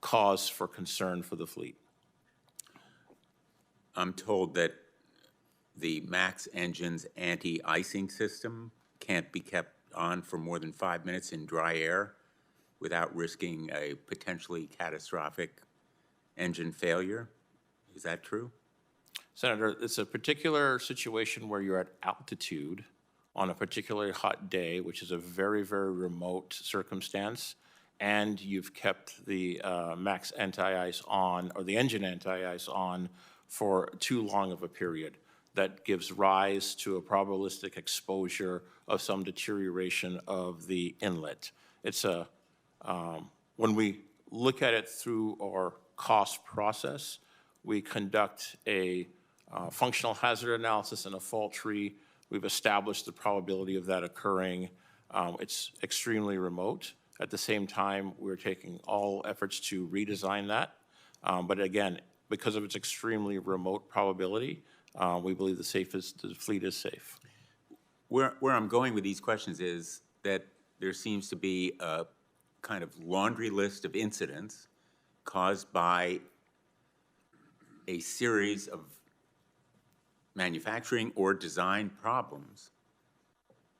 cause for concern for the fleet. I'm told that the MAX engine's anti-icing system can't be kept on for more than 5 minutes in dry air without risking a potentially catastrophic engine failure. Is that true? Senator, it's a particular situation where you're at altitude on a particularly hot day, which is a very, very remote circumstance, and you've kept the MAX anti-ice on, or the engine anti-ice on, for too long of a period. That gives rise to a probabilistic exposure of some deterioration of the inlet. It's when we look at it through our cost process, we conduct a functional hazard analysis and a fault tree. We've established the probability of that occurring. It's extremely remote. At the same time, we're taking all efforts to redesign that. But again, because of its extremely remote probability, we believe the fleet is safe. Where I'm going with these questions is that there seems to be a kind of laundry list of incidents caused by a series of manufacturing or design problems,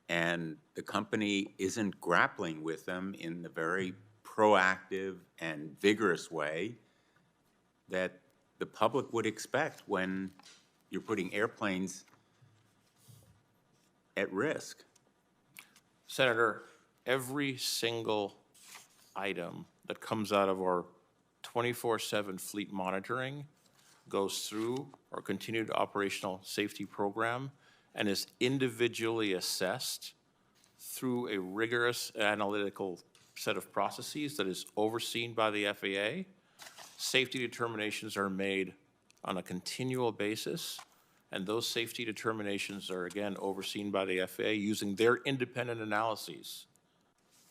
and the company isn't grappling with them in the very proactive and vigorous way that the public would expect when you're putting airplanes at risk. Senator, every single item that comes out of our 24/7 fleet monitoring goes through our continued operational safety program and is individually assessed through a rigorous analytical set of processes that is overseen by the FAA. Safety determinations are made on a continual basis, and those safety determinations are again overseen by the FAA using their independent analyses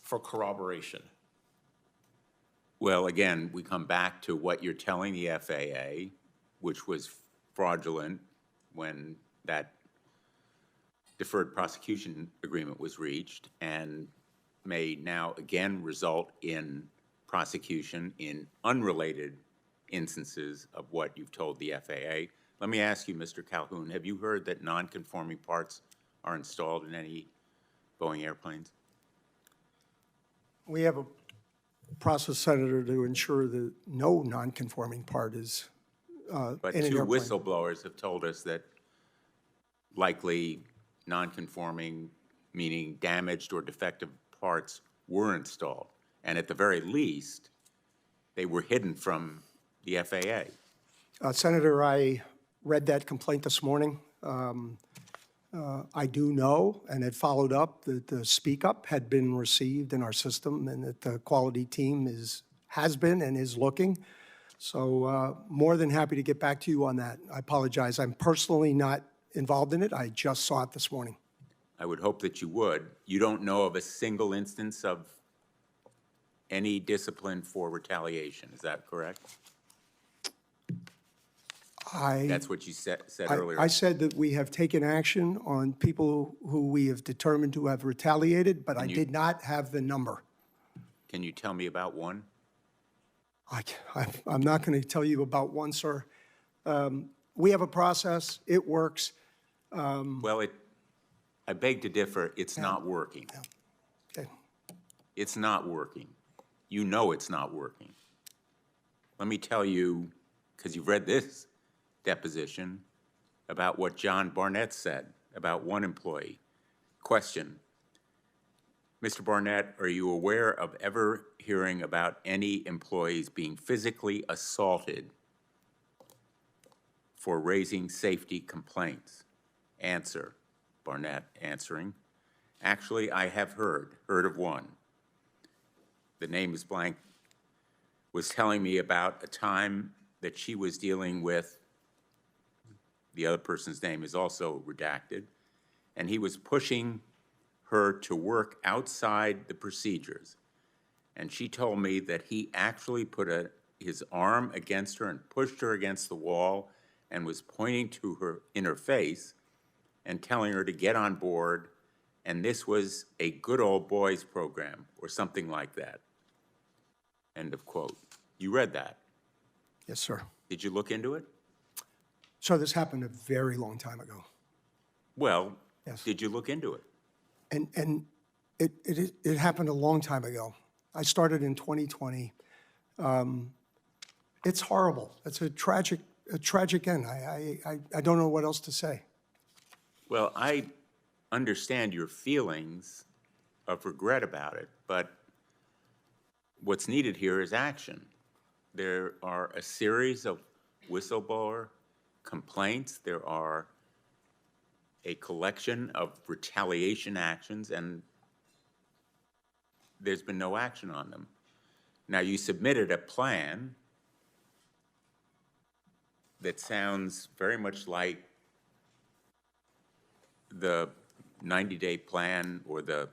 for corroboration. Well, again, we come back to what you're telling the FAA, which was fraudulent when that deferred prosecution agreement was reached and may now again result in prosecution in unrelated instances of what you've told the FAA. Let me ask you, Mr. Calhoun, have you heard that non-conforming parts are installed in any Boeing airplanes? We have a process, Senator, to ensure that no non-conforming part is But in an two airplane. whistleblowers have told us that likely non-conforming, meaning damaged or defective parts, were installed. And at the very least, they were hidden from the FAA. Senator, I read that complaint this morning. I do know and had followed up that the speak up had been received in our system and that the quality team has been and is looking. So more than happy to get back to you on that. I apologize. I'm personally not involved in it. I just saw it this morning. I would hope that you would. You don't know of a single instance of any discipline for retaliation, is that correct? That's what you said earlier. I said that we have taken action on people who we have determined to have retaliated, but I did not have the number. Can you tell me about one? I'm not going to tell you about one, sir. We have a process. It works. Well, I beg to differ. It's not working. Okay. It's not working. You know it's not working. Let me tell you, because you've read this deposition, about what John Barnett said about one employee. Question: Mr. Barnett, are you aware of ever hearing about any employees being physically assaulted for raising safety complaints? Answer: Barnett answering, actually, I have heard of one. The name is blank, was telling me about a time that she was dealing with, the other person's name is also redacted, and he was pushing her to work outside the procedures. And she told me that he actually put his arm against her and pushed her against the wall and was pointing to her in her face and telling her to get on board, and this was a good old boys program or something like that. End of quote. You read that? Yes, sir. Did you look into it? So this happened a very long time ago. Well, Yes. did you look into it? And it happened a long time ago. I started in 2020. It's horrible. It's a tragic end. I don't know what else to say. Well, I understand your feelings of regret about it, but what's needed here is action. There are a series of whistleblower complaints. There are a collection of retaliation actions, and there's been no action on them. Now, you submitted a plan that sounds very much like the 90-day plan or the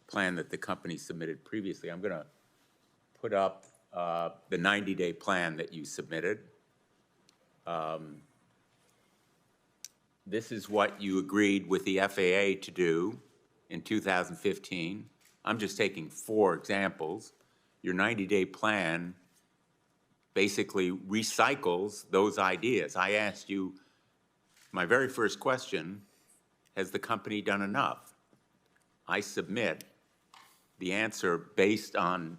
plan that the company submitted previously. I'm going to put up the 90-day plan that you submitted. This is what you agreed with the FAA to do in 2015. I'm just taking 4 examples. Your 90-day plan basically recycles those ideas. I asked you, my very first question, has the company done enough? I submit the answer based on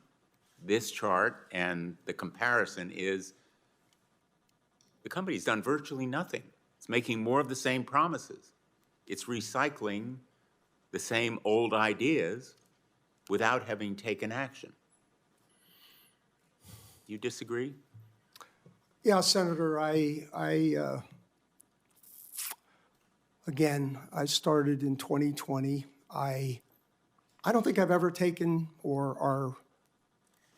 this chart, and the comparison is the company's done virtually nothing. It's making more of the same promises. It's recycling the same old ideas without having taken action. You disagree? Yeah, Senator, again, I started in 2020. I don't think I've ever taken, or our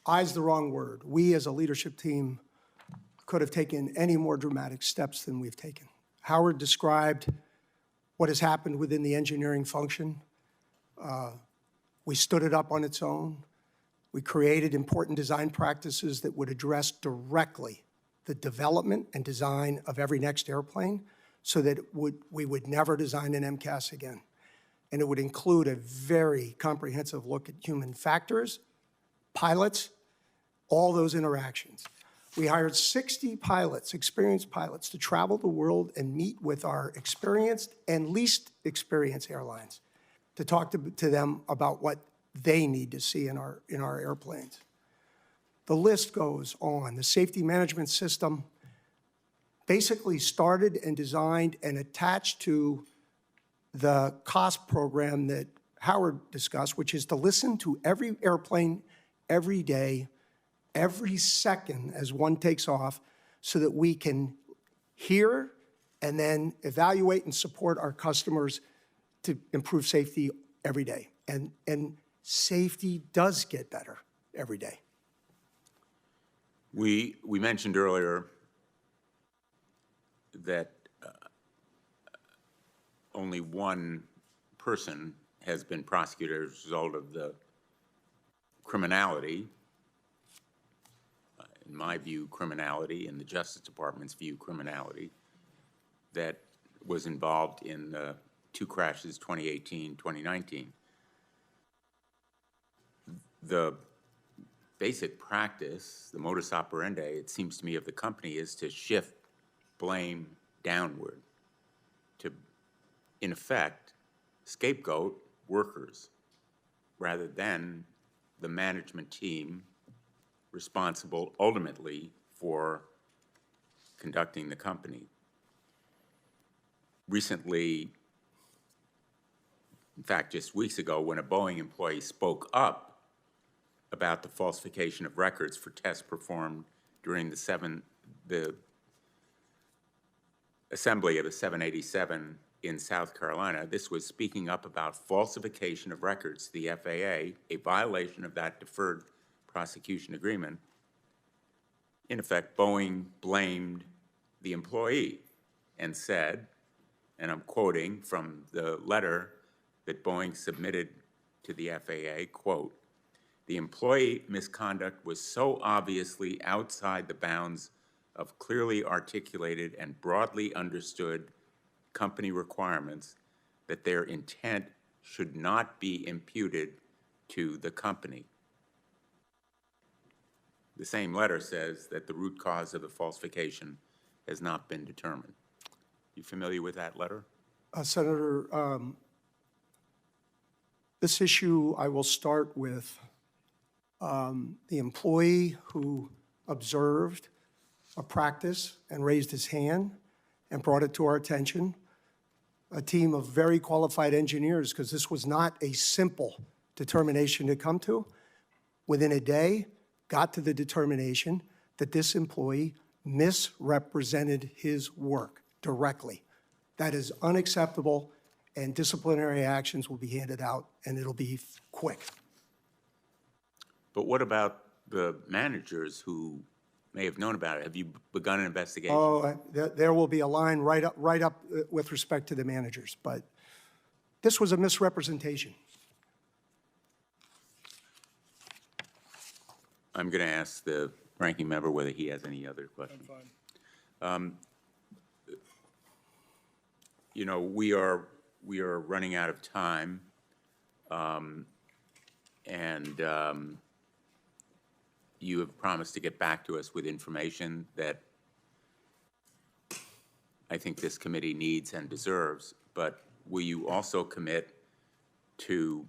I's the wrong word. We as a leadership team could have taken any more dramatic steps than we've taken. Howard described what has happened within the engineering function. We stood it up on its own. We created important design practices that would address directly the development and design of every next airplane so that we would never design an MCAS again. And it would include a very comprehensive look at human factors, pilots, all those interactions. We hired 60 pilots, experienced pilots, to travel the world and meet with our experienced and least experienced airlines to talk to them about what they need to see in our airplanes. The list goes on. The safety management system basically started and designed and attached to the cost program that Howard discussed, which is to listen to every airplane every day, every second as one takes off, so that we can hear and then evaluate and support our customers to improve safety every day. And safety does get better every day. We mentioned earlier that only one person has been prosecuted as a result of the criminality, in my view, criminality, in the Justice Department's view, criminality, that was involved in the two crashes, 2018, 2019. The basic practice, the modus operandi, it seems to me, of the company is to shift blame downward, to, in effect, scapegoat workers rather than the management team responsible ultimately for conducting the company. Recently, in fact, just weeks ago, when a Boeing employee spoke up about the falsification of records for tests performed during the assembly of the 787 in South Carolina, this was speaking up about falsification of records to the FAA, a violation of that deferred prosecution agreement. In effect, Boeing blamed the employee and said, and I'm quoting from the letter that Boeing submitted to the FAA, quote, "The employee misconduct was so obviously outside the bounds of clearly articulated and broadly understood company requirements that their intent should not be imputed to the company." The same letter says that the root cause of the falsification has not been determined. You familiar with that letter? Senator, this issue, I will start with the employee who observed a practice and raised his hand and brought it to our attention. A team of very qualified engineers, because this was not a simple determination to come to, within a day, got to the determination that this employee misrepresented his work directly. That is unacceptable, and disciplinary actions will be handed out, and it'll be quick. But what about the managers who may have known about it? Have you begun an investigation? Oh, there will be a line right up with respect to the managers, but this was a misrepresentation. I'm going to ask the ranking member whether he has any other questions. I'm fine. You know, we are running out of time, and you have promised to get back to us with information that I think this committee needs and deserves, but will you also commit to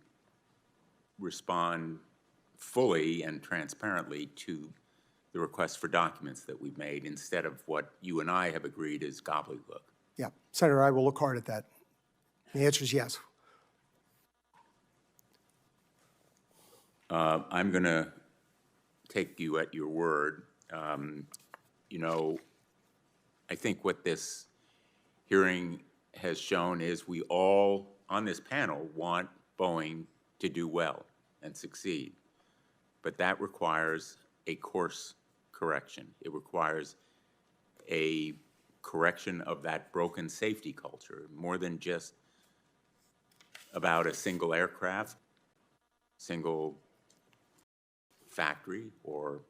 respond fully and transparently to the request for documents that we've made instead of what you and I have agreed is gobbledygook? Yeah, Senator, I will look hard at that. The answer is yes. I'm going to take you at your word. You know, I think what this hearing has shown is we all on this panel want Boeing to do well and succeed, but that requires a course correction. It requires a correction of that broken safety culture, more than just about a single aircraft, single factory, or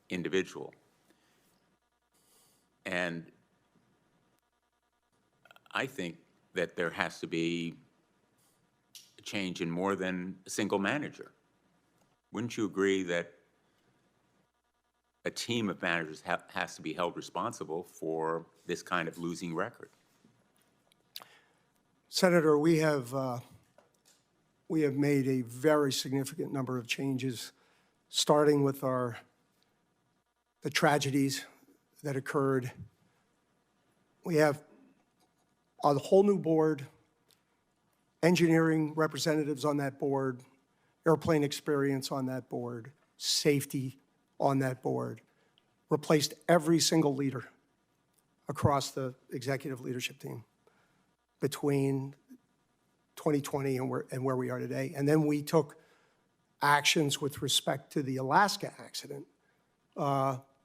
individual. And I think that there has to be a change in more than a single manager. Wouldn't you agree that a team of managers has to be held responsible for this kind of losing record? Senator, we have made a very significant number of changes, starting with the tragedies that occurred. We have a whole new board, engineering representatives on that board, airplane experience on that board, safety on that board, replaced every single leader across the executive leadership team between 2020 and where we are today. And then we took actions with respect to the Alaska accident,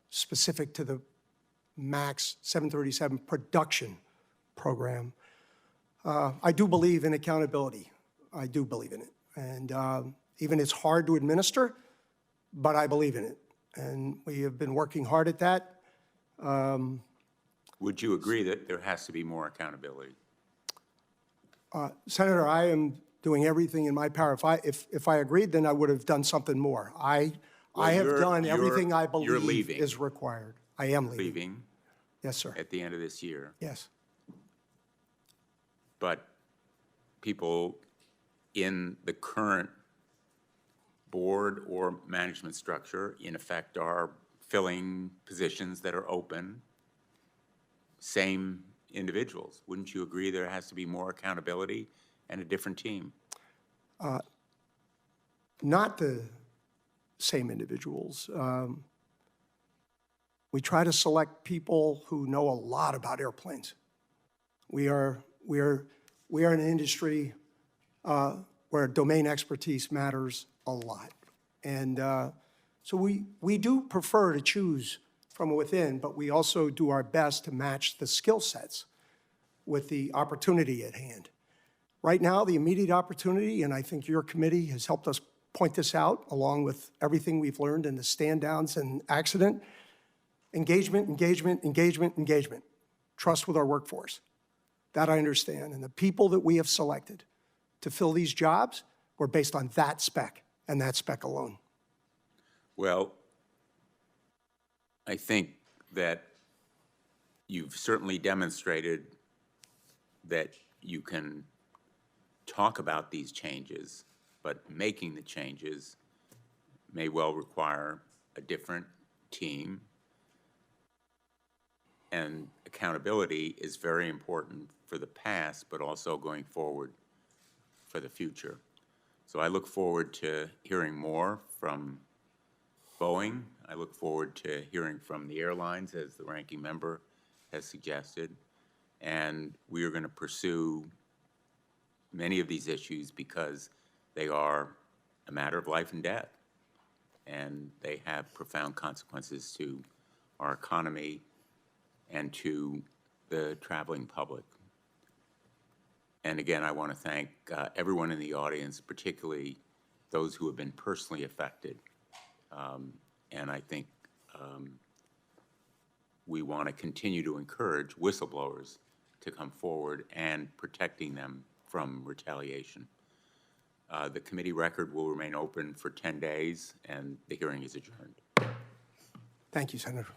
specific to the MAX 737 production program. I do believe in accountability. I do believe in it. And even it's hard to administer, but I believe in it. And we have been working hard at that. Would you agree that there has to be more accountability? Senator, I am doing everything in my power. If I agreed, then I would have done something more. I have done everything I believe is required. I am leaving. Leaving? Yes, sir. At the end of this year? Yes. But people in the current board or management structure, in effect, are filling positions that are open, same individuals. Wouldn't you agree there has to be more accountability and a different team? Not the same individuals. We try to select people who know a lot about airplanes. We are an industry where domain expertise matters a lot. And so we do prefer to choose from within, but we also do our best to match the skill sets with the opportunity at hand. Right now, the immediate opportunity, and I think your committee has helped us point this out, along with everything we've learned in the stand-downs and accident, engagement, engagement, engagement, engagement. Trust with our workforce. That I understand. And the people that we have selected to fill these jobs were based on that spec and that spec alone. Well, I think that you've certainly demonstrated that you can talk about these changes, but making the changes may well require a different team. And accountability is very important for the past, but also going forward for the future. So I look forward to hearing more from Boeing. I look forward to hearing from the airlines, as the ranking member has suggested. And we are going to pursue many of these issues because they are a matter of life and death. And they have profound consequences to our economy and to the traveling public. And again, I want to thank everyone in the audience, particularly those who have been personally affected. And I think we want to continue to encourage whistleblowers to come forward and protecting them from retaliation. The committee record will remain open for 10 days, and the hearing is adjourned. Thank you, Senator.